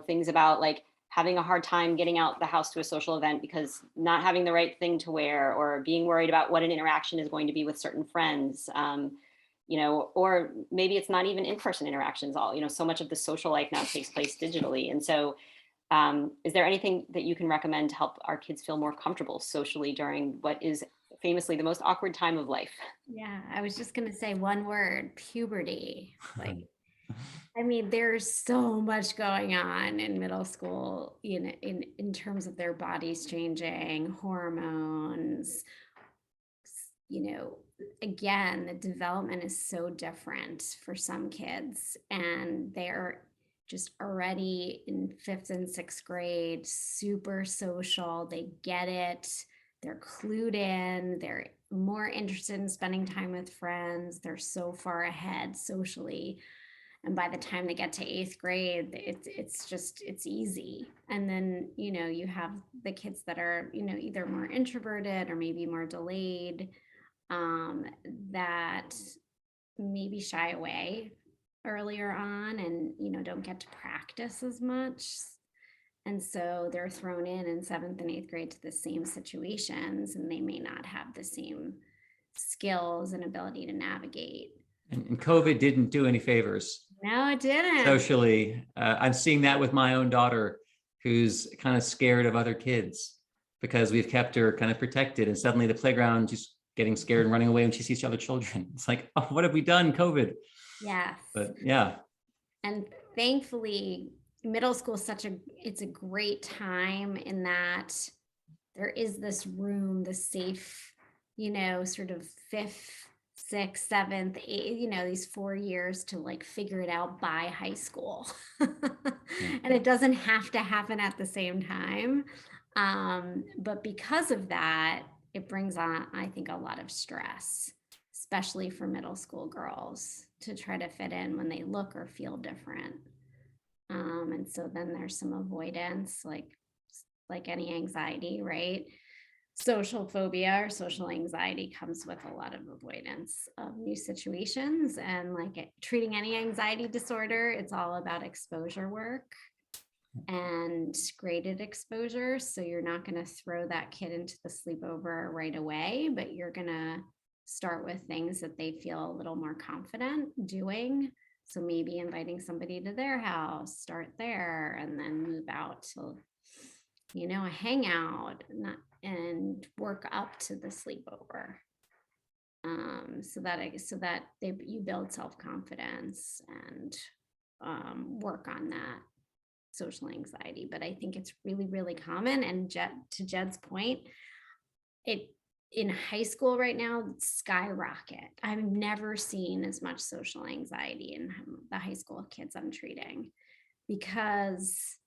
Things about like having a hard time getting out the house to a social event because not having the right thing to wear, or being worried about what an interaction is going to be with certain friends, or maybe it's not even in-person interactions all, so much of the social life now takes place digitally. And so is there anything that you can recommend to help our kids feel more comfortable socially during what is famously the most awkward time of life? Yeah, I was just going to say one word, puberty. There's so much going on in middle school, in terms of their bodies changing, hormones, again, the development is so different for some kids, and they're just already in 5th and 6th grade, super social. They get it. They're clued in. They're more interested in spending time with friends. They're so far ahead socially. And by the time they get to 8th grade, it's easy. And then, you have the kids that are, either more introverted or maybe more delayed, that maybe shy away earlier on and don't get to practice as much, and so they're thrown in 7th and 8th grade to the same situations, and they may not have the same skills and ability to navigate. And COVID didn't do any favors. No, it didn't. Socially, I'm seeing that with my own daughter, who's kind of scared of other kids because we've kept her kind of protected, and suddenly the playground, she's getting scared and running away when she sees other children. It's like, oh, what have we done, COVID? Yes. But yeah. And thankfully, middle school it's a great time in that there is this room, the safe, sort of 5th, 6th, 7th, 8th, these 4 years to like figure it out by high school. And it doesn't have to happen at the same time. But because of that, it brings on, I think, a lot of stress, especially for middle school girls, to try to fit in when they look or feel different. And so then there's some avoidance, like any anxiety, right? Social phobia or social anxiety comes with a lot of avoidance of new situations. And treating any anxiety disorder, it's all about exposure work and graded exposure. So you're not going to throw that kid into the sleepover right away, but you're going to start with things that they feel a little more confident doing. So maybe inviting somebody to their house, start there, and then move out to, a hangout, and work up to the sleepover. So that you build self-confidence and work on that social anxiety, but I think it's really, really common. And to Jed's point, it in high school right now, skyrocket. I've never seen as much social anxiety in the high school kids I'm treating because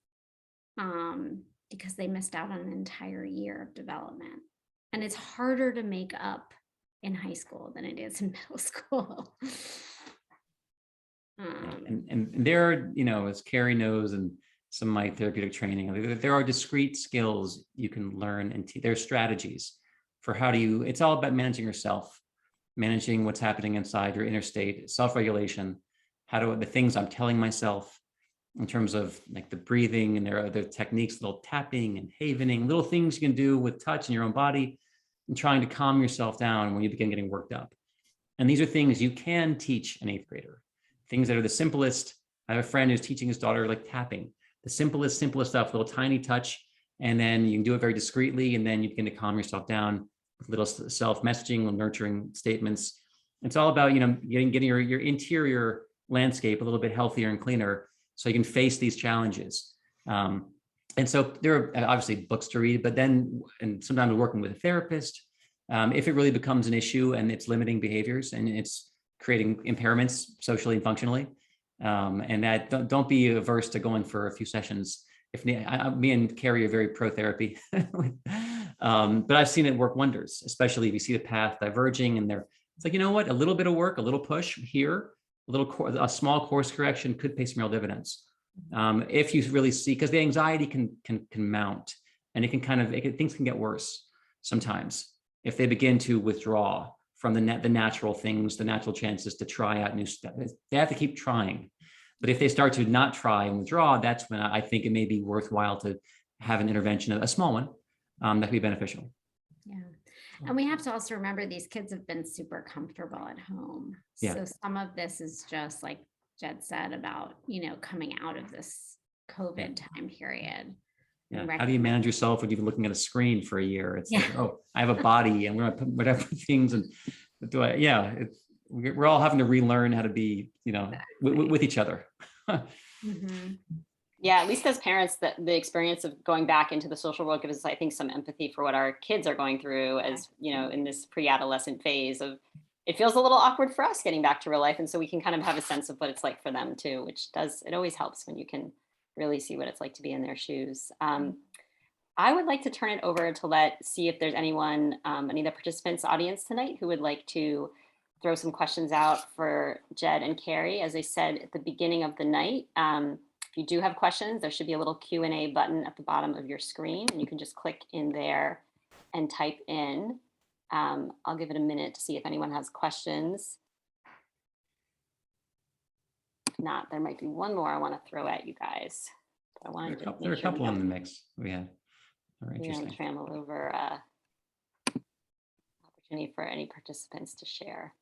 they missed out on an entire year of development. And it's harder to make up in high school than it is in middle school. And there, as Carrie knows, and some of my therapeutic training, there are discrete skills you can learn, and there's strategies for it's all about managing yourself, managing what's happening inside your inner state, self-regulation, the things I'm telling myself in terms of like the breathing, and there are other techniques, little tapping and havening, little things you can do with touch in your own body and trying to calm yourself down when you begin getting worked up. And these are things you can teach an 8th grader, things that are the simplest. I have a friend who's teaching his daughter like tapping, the simplest stuff, little tiny touch. And then you can do it very discreetly. And then you begin to calm yourself down with little self-messaging and nurturing statements. It's all about, getting your interior landscape a little bit healthier and cleaner so you can face these challenges. And so there are obviously books to read, but then, and sometimes working with a therapist, if it really becomes an issue and it's limiting behaviors and it's creating impairments socially and functionally, and that don't be averse to going for a few sessions. Me and Carrie are very pro therapy, but I've seen it work wonders, especially if you see the path diverging and it's like, you know what, a little bit of work, a little push here, a small course correction could pay some real dividends. If you really see, because the anxiety can mount, and things can get worse sometimes if they begin to withdraw from the natural things, the natural chances to try out new stuff. They have to keep trying. But if they start to not try and withdraw, that's when I think it may be worthwhile to have an intervention, a small one, that could be beneficial. Yeah. And we have to also remember these kids have been super comfortable at home. Yeah. So some of this is just like Jed said about, coming out of this COVID time period. Yeah. How do you manage yourself when you've been looking at a screen for a year? It's like, oh, I have a body and we're going to put whatever things and we're all having to relearn how to be, with each other. Mm-hmm. Yeah, at least as parents, the experience of going back into the social world gives us, I think, some empathy for what our kids are going through as, in this pre-adolescent phase of, it feels a little awkward for us getting back to real life. And so we can kind of have a sense of what it's like for them too, it always helps when you can really see what it's like to be in their shoes. I would like to turn it over to see if there's anyone, any of the participants audience tonight who would like to throw some questions out for Jed and Carrie. As I said at the beginning of the night, if you do have questions, there should be a little Q&A button at the bottom of your screen, and you can just click in there and type in. I'll give it a minute to see if anyone has questions. If not, there might be one more I want to throw at you guys. There are a couple in the mix we have. All right, interesting. Trample over opportunity for any participants to share.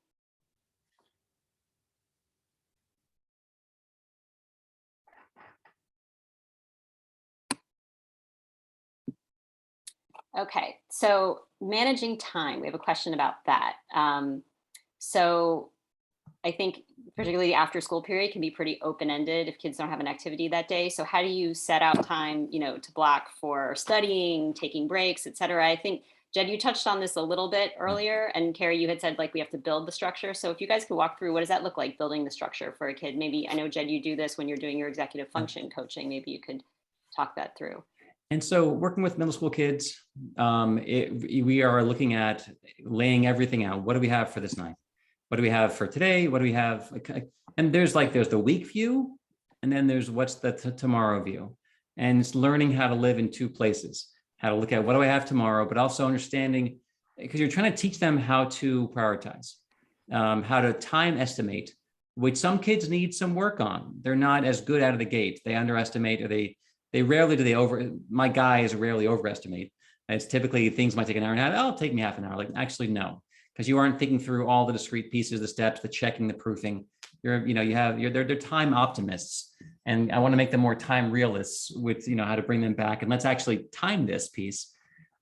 Okay, so managing time, we have a question about that. So I think particularly the after school period can be pretty open-ended if kids don't have an activity that day. So how do you set out time, to block for studying, taking breaks, et cetera? I think, Jed, you touched on this a little bit earlier, and Carrie, you had said we have to build the structure. So if you guys could walk through, what does that look like, building the structure for a kid? Maybe, I know, Jed, you do this when you're doing your executive function coaching. Maybe you could talk that through. And so working with middle school kids, we are looking at laying everything out. What do we have for this night? What do we have for today? What do we have? And there's the week view, and then there's what's the tomorrow view. And it's learning how to live in two places, how to look at what do I have tomorrow, but also understanding, because you're trying to teach them how to prioritize, how to time estimate, which some kids need some work on. They're not as good out of the gate. They underestimate, or they rarely do my guys rarely overestimate. It's typically things might take an hour and a half. Oh, it'll take me half an hour. Actually, no, because you aren't thinking through all the discrete pieces, the steps, the checking, the proofing. They're time optimists. And I want to make them more time realists with, how to bring them back. And let's actually time this piece.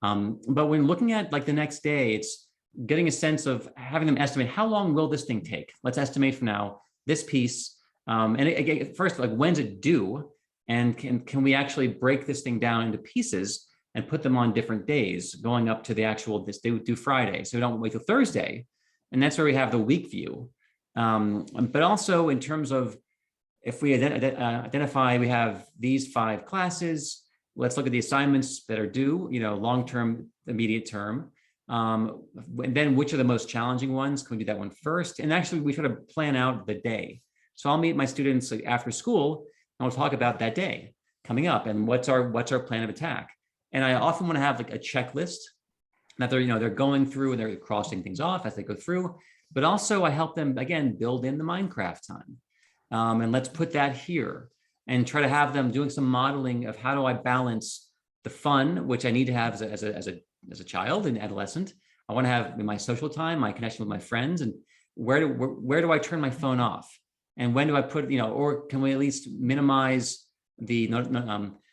But when looking at the next day, it's getting a sense of having them estimate, how long will this thing take? Let's estimate from now, this piece. And again, first, when's it due? And can we actually break this thing down into pieces and put them on different days, going up to the actual, this day do Friday. So we don't wait till Thursday. And that's where we have the week view. But also in terms of, if we identify we have these 5 classes, let's look at the assignments that are due, long-term, immediate term. And then which are the most challenging ones? Can we do that one first? And actually we try to plan out the day. So I'll meet my students after school and we'll talk about that day coming up and what's our plan of attack. And I often want to have like a checklist that they're going through and they're crossing things off as they go through. But also I help them, again, build in the Minecraft time. And let's put that here and try to have them doing some modeling of how do I balance the fun, which I need to have as a child and adolescent. I want to have my social time, my connection with my friends, and where do I turn my phone off? And when do I put, or can we at least minimize the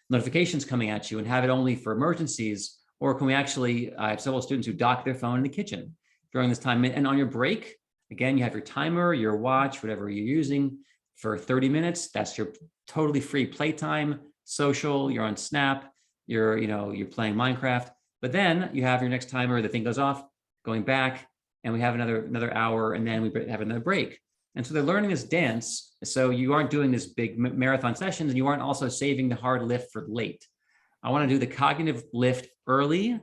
notifications coming at you and have it only for emergencies? Or can we actually, I have several students who dock their phone in the kitchen during this time. And on your break, again, you have your timer, your watch, whatever you're using for 30 minutes. That's your totally free playtime, social, you're on Snap, you're playing Minecraft. But then you have your next timer, the thing goes off, going back, and we have another hour, and then we have another break. And so they're learning this dance. So you aren't doing this big marathon sessions, and you aren't also saving the hard lift for late. I want to do the cognitive lift early,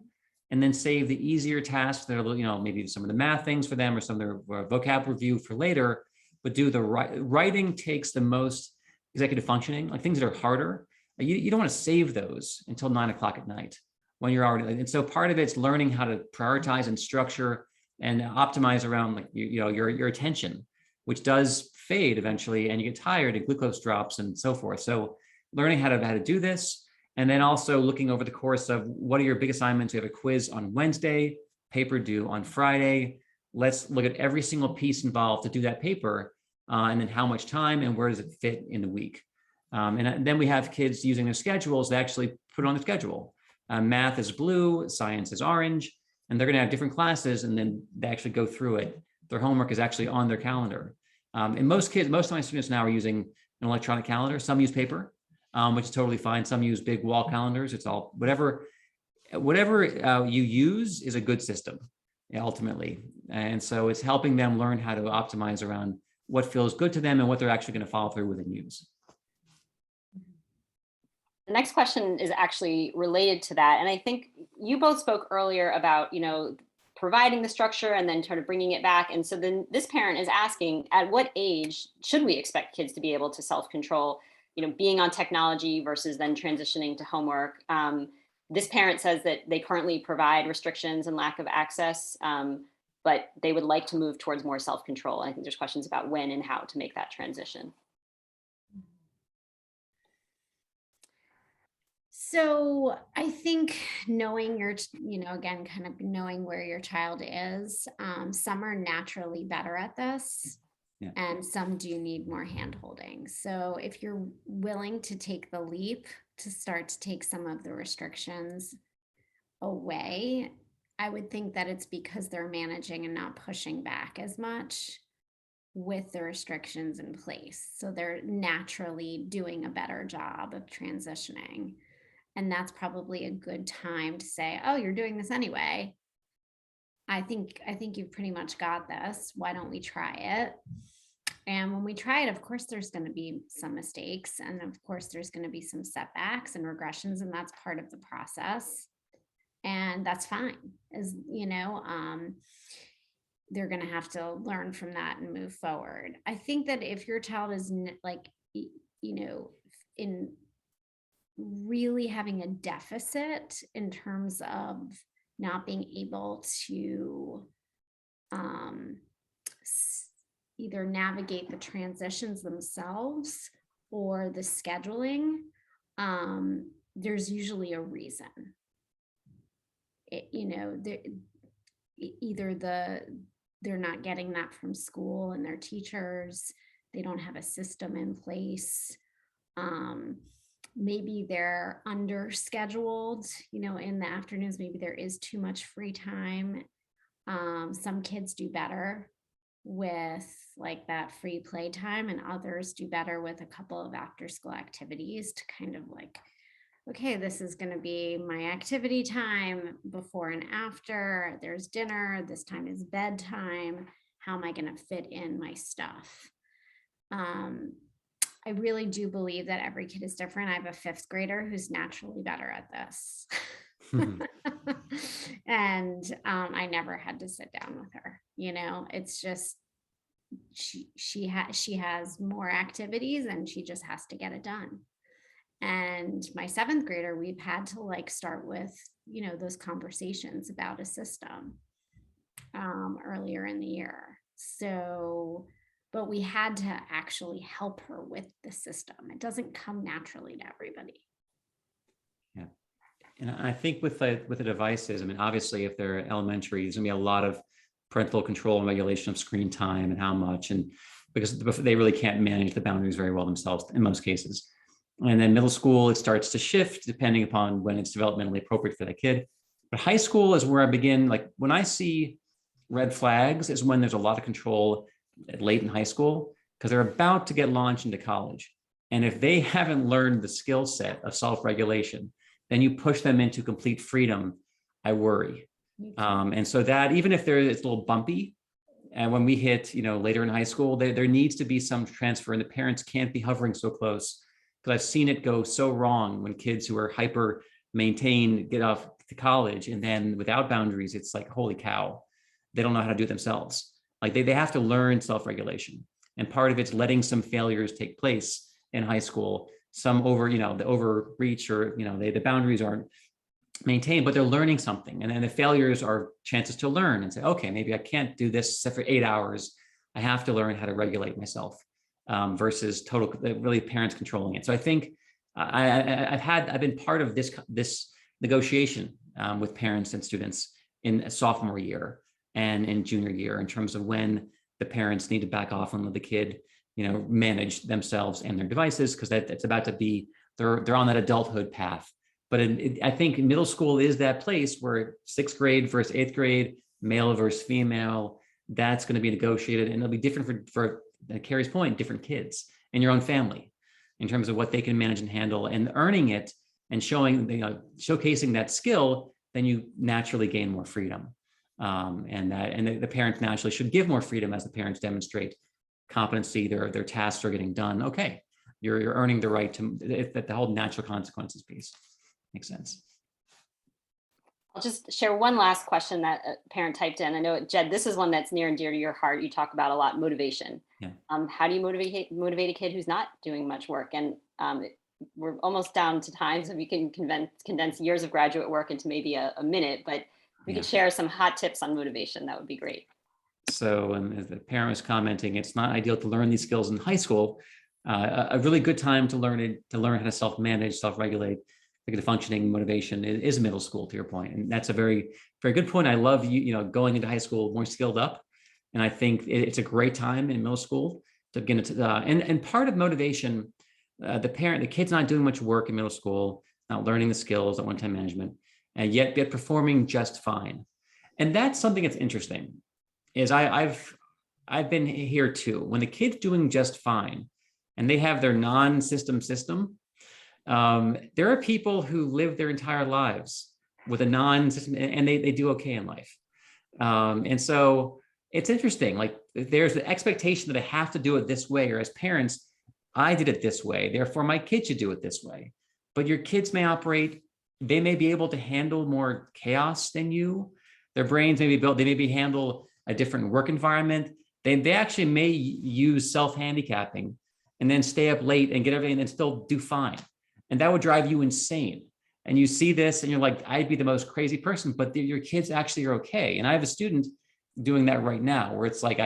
and then save the easier tasks that are, maybe some of the math things for them or some of their vocab review for later. But do the writing takes the most executive functioning, like things that are harder. You don't want to save those until 9 o'clock at night when you're already. And so part of it's learning how to prioritize and structure and optimize around like your attention, which does fade eventually, and you get tired and glucose drops and so forth. So learning how to do this, and then also looking over the course of what are your big assignments. We have a quiz on Wednesday, paper due on Friday. Let's look at every single piece involved to do that paper, and then how much time and where does it fit in the week. And then we have kids using their schedules to actually put it on the schedule. Math is blue, science is orange, and they're going to have different classes, and then they actually go through it. Their homework is actually on their calendar. And most of my students now are using an electronic calendar. Some use paper, which is totally fine. Some use big wall calendars. It's all whatever you use is a good system, ultimately. And so it's helping them learn how to optimize around what feels good to them and what they're actually going to follow through with and use. The next question is actually related to that. And I think you both spoke earlier about, providing the structure and then sort of bringing it back. And so then this parent is asking, at what age should we expect kids to be able to self-control, being on technology versus then transitioning to homework? This parent says that they currently provide restrictions and lack of access, but they would like to move towards more self-control. I think there's questions about when and how to make that transition. So I think knowing again, kind of knowing where your child is, some are naturally better at this, yeah, and some do need more hand-holding. So if you're willing to take the leap to start to take some of the restrictions away, I would think that it's because they're managing and not pushing back as much with the restrictions in place. So they're naturally doing a better job of transitioning. And that's probably a good time to say, oh, you're doing this anyway. I think you've pretty much got this. Why don't we try it? And when we try it, of course, there's going to be some mistakes. And of course, there's going to be some setbacks and regressions. And that's part of the process. And that's fine. They're going to have to learn from that and move forward. I think that if your child is in really having a deficit in terms of not being able to either navigate the transitions themselves or the scheduling, there's usually a reason. They're not getting that from school and their teachers. They don't have a system in place. Maybe they're under scheduled, in the afternoons. Maybe there is too much free time. Some kids do better with like that free play time, and others do better with a couple of after school activities to kind of like, okay, this is going to be my activity time before and after. There's dinner. This time is bedtime. How am I going to fit in my stuff? I really do believe that every kid is different. I have a fifth grader who's naturally better at this. And I never had to sit down with her. It's just she has more activities and she just has to get it done. And my seventh grader, we've had to like start with, those conversations about a system earlier in the year. So, but we had to actually help her with the system. It doesn't come naturally to everybody. Yeah. And I think with the devices, I mean, obviously, if they're elementary, there's gonna be a lot of parental control and regulation of screen time and how much, and because they really can't manage the boundaries very well themselves in most cases. And then middle school, it starts to shift depending upon when it's developmentally appropriate for the kid. But high school is where I begin. Like when I see red flags is when there's a lot of control late in high school, because they're about to get launched into college. And if they haven't learned the skill set of self-regulation, then you push them into complete freedom, I worry. And so that even if it's a little bumpy, and when we hit, later in high school, there needs to be some transfer, and the parents can't be hovering so close, because I've seen it go so wrong when kids who are hyper maintained get off to college, and then without boundaries, it's like, holy cow, they don't know how to do it themselves. Like they have to learn self-regulation. And part of it's letting some failures take place in high school, some the overreach, or, the boundaries aren't maintained, but they're learning something. And then the failures are chances to learn and say, okay, maybe I can't do this for 8 hours. I have to learn how to regulate myself, versus really parents controlling it. So I think I've been part of this negotiation with parents and students in a sophomore year and in junior year, in terms of when the parents need to back off and let the kid, manage themselves and their devices, because it's about to be, they're on that adulthood path. But I think middle school is that place where 6th grade versus 8th grade, male versus female, that's going to be negotiated, and it'll be different for Carrie's point, different kids in your own family, in terms of what they can manage and handle, and earning it and showcasing that skill. Then you naturally gain more freedom, and the parents naturally should give more freedom as the parents demonstrate competency. Their tasks are getting done. Okay, you're earning the right to the whole natural consequences piece. Makes sense. I'll just share one last question that a parent typed in. I know, Jed, this is one that's near and dear to your heart. You talk about a lot, motivation. Yeah. How do you motivate a kid who's not doing much work? And we're almost down to time, so we can condense years of graduate work into maybe a minute, but we could share some hot tips on motivation. That would be great. So, as the parent was commenting, it's not ideal to learn these skills in high school. A really good time to learn how to self-manage, self-regulate, the functioning motivation is middle school, to your point. And that's a very, very good point. I love going into high school more skilled up. And I think it's a great time in middle school to begin to, and part of motivation, the kid's not doing much work in middle school, not learning the skills at one-time management, and yet performing just fine. And that's something that's interesting, is I've been here too. When the kid's doing just fine and they have their non-system system, there are people who live their entire lives with a non-system, and they do okay in life. And so it's interesting, like there's the expectation that I have to do it this way, or as parents, I did it this way, therefore my kid should do it this way. But your kids may they may be able to handle more chaos than you. Their brains may be built, they maybe handle a different work environment. They actually may use self-handicapping and then stay up late and get everything and still do fine. And that would drive you insane. And you see this and you're like, I'd be the most crazy person, but your kids actually are okay. And I have a student doing that right now, where it's like,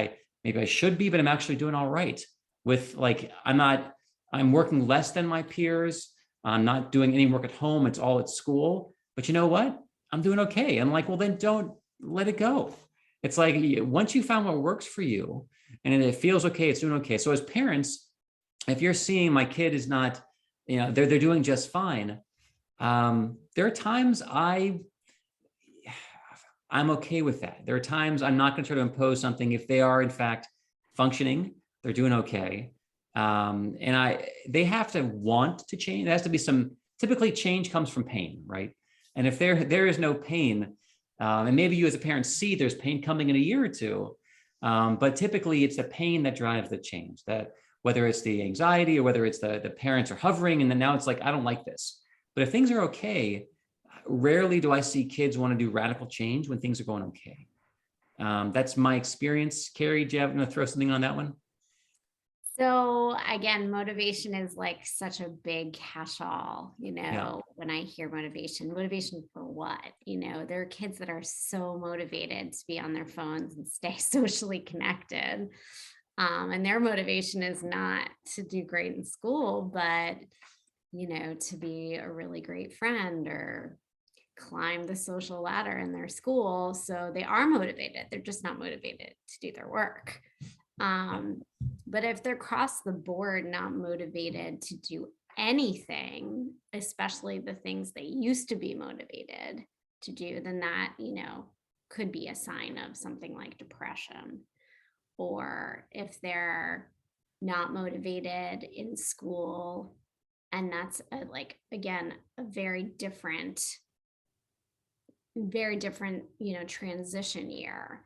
maybe I should be, but I'm actually doing all right with, like, I'm working less than my peers. I'm not doing any work at home. It's all at school, but you know what? I'm doing okay. And like, well, then don't let it go. It's like, once you found what works for you and it feels okay, it's doing okay. So as parents, if you're seeing my kid is not, they're doing just fine. There are times I'm okay with that. There are times I'm not going to try to impose something if they are in fact functioning, they're doing okay. And they have to want to change. There has to be some, typically change comes from pain, right? And if there is no pain, and maybe you as a parent see there's pain coming in a year or two, but typically it's the pain that drives the change, that whether it's the anxiety or whether it's the parents are hovering and then now it's like, I don't like this. But if things are okay, rarely do I see kids want to do radical change when things are going okay. That's my experience. Carrie, do you have to throw something on that one? So again, motivation is like such a big catch-all, Yeah. when I hear motivation for what? There are kids that are so motivated to be on their phones and stay socially connected. And their motivation is not to do great in school, but, to be a really great friend or climb the social ladder in their school. So they are motivated. They're just not motivated to do their work. But if they're across the board not motivated to do anything, especially the things they used to be motivated to do, then that, could be a sign of something like depression. Or if they're not motivated in school, and that's again, a very different, transition year.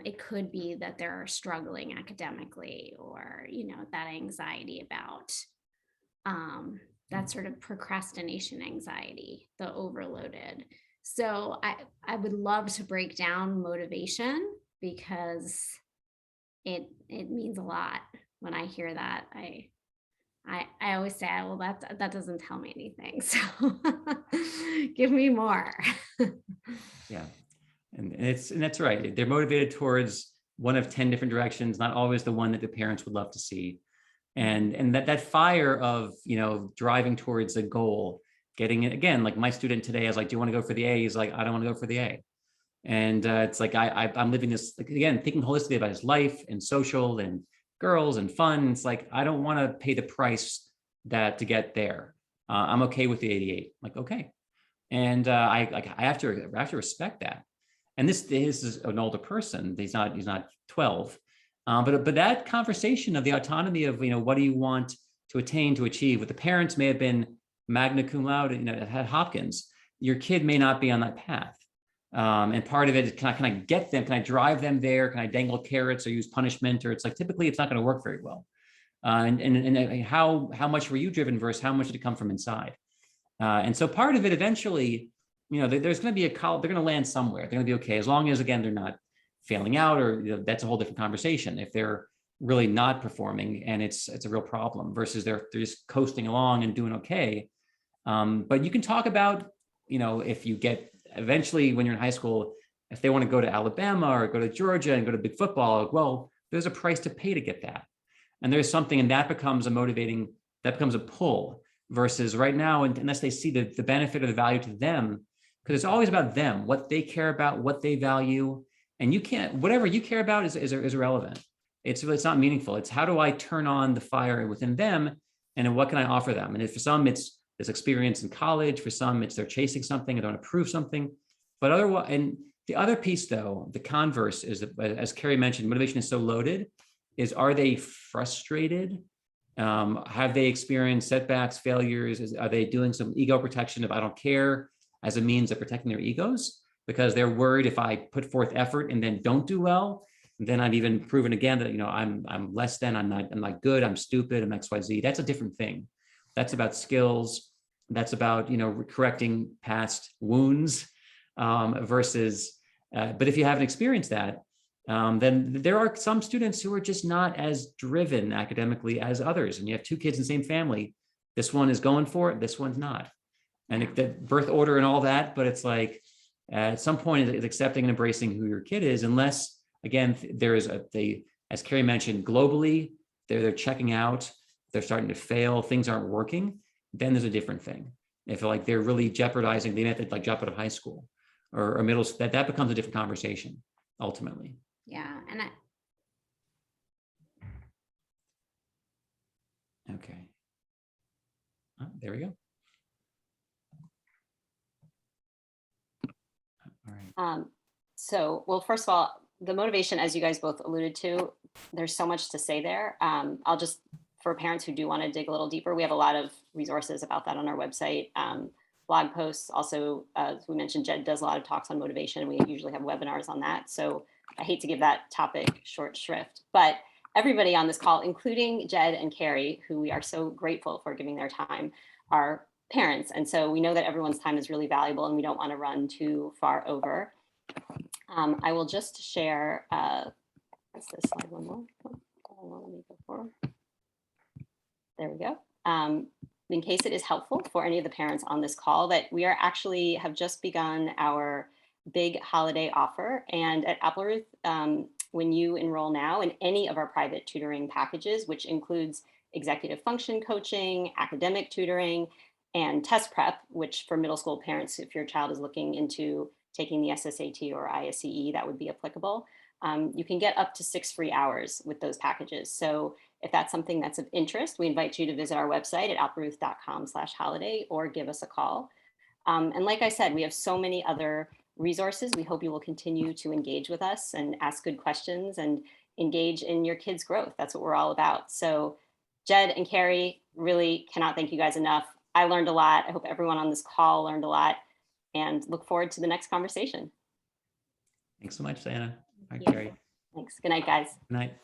It could be that they're struggling academically, or that anxiety about that sort of procrastination anxiety, the overloaded. So I would love to break down motivation, because it means a lot. When I hear that, I always say, well, that doesn't tell me anything, so give me more. Yeah. And that's right. They're motivated towards one of 10 different directions, not always the one that the parents would love to see. And that fire of, driving towards a goal, getting it again, like my student today, I was like, do you want to go for the A? He's like, I don't want to go for the A. And it's like, I'm living this, like, again, thinking holistically about his life and social and girls and fun. It's like, I don't want to pay the price to get there. I'm okay with the 88. Like, okay. And I have to respect that. And this is an older person. He's not 12. But that conversation of the autonomy of, what do you want to attain, to achieve, with the parents may have been magna cum laude, at Hopkins. Your kid may not be on that path. And part of it is, can I get them? Can I drive them there? Can I dangle carrots or use punishment? Or it's like, typically it's not going to work very well. And how much were you driven versus how much did it come from inside? And so part of it eventually, there's going to be they're going to land somewhere. They're going to be okay, as long as, again, they're not failing out, or that's a whole different conversation. If they're really not performing and it's a real problem, versus they're just coasting along and doing okay. But you can talk about, if you get eventually when you're in high school, if they want to go to Alabama or go to Georgia and go to big football, well, there's a price to pay to get that. And there's something, and that becomes a pull, versus right now, unless they see the benefit or the value to them, because it's always about them, what they care about, what they value. And whatever you care about is irrelevant. It's not meaningful. It's, how do I turn on the fire within them, and what can I offer them? And if for some it's this experience in college, for some it's they're chasing something and they want to prove something. But otherwise, and the other piece, though, the converse is, as Carrie mentioned, motivation is so loaded, is, are they frustrated? Have they experienced setbacks, failures? Are they doing some ego protection of I don't care as a means of protecting their egos? Because they're worried, if I put forth effort and then don't do well, then I've even proven again that, I'm less than, I'm not good, I'm stupid, I'm XYZ. That's a different thing. That's about skills. That's about, correcting past wounds, versus, but if you haven't experienced that, then there are some students who are just not as driven academically as others. And you have two kids in the same family. This one is going for it, this one's not. And the birth order and all that, but it's like, at some point it's accepting and embracing who your kid is, unless, again, there is as Carrie mentioned, globally, they're checking out, they're starting to fail, things aren't working, then there's a different thing. If they're really jeopardizing, they have to drop out of high school or middle school, that becomes a different conversation ultimately. Yeah. And Okay. Oh, there we go. All right. So, well, first of all, the motivation, as you guys both alluded to, there's so much to say there. I'll just, for parents who do want to dig a little deeper, we have a lot of resources about that on our website. Blog posts. Also, as we mentioned, Jed does a lot of talks on motivation. We usually have webinars on that. So I hate to give that topic short shrift, but everybody on this call, including Jed and Carrie, who we are so grateful for giving their time, are parents. And so we know that everyone's time is really valuable and we don't want to run too far over. I will just share, what's this slide, one more? Oh, let me go forward. There we go. In case it is helpful for any of the parents on this call, that we are actually have just begun our big holiday offer. And at Applerouth, when you enroll now in any of our private tutoring packages, which includes executive function coaching, academic tutoring, and test prep, which for middle school parents, if your child is looking into taking the SSAT or ISCE, that would be applicable. You can get up to 6 free hours with those packages. So if that's something that's of interest, we invite you to visit our website at applerouth.com/holiday or give us a call. And like I said, we have so many other resources. We hope you will continue to engage with us and ask good questions and engage in your kids' growth. That's what we're all about. So Jed and Carrie, really cannot thank you guys enough. I learned a lot. I hope everyone on this call learned a lot and look forward to the next conversation. Thanks so much, Diana. All right, Yeah. Carrie. Thanks. Good night, guys. Good night.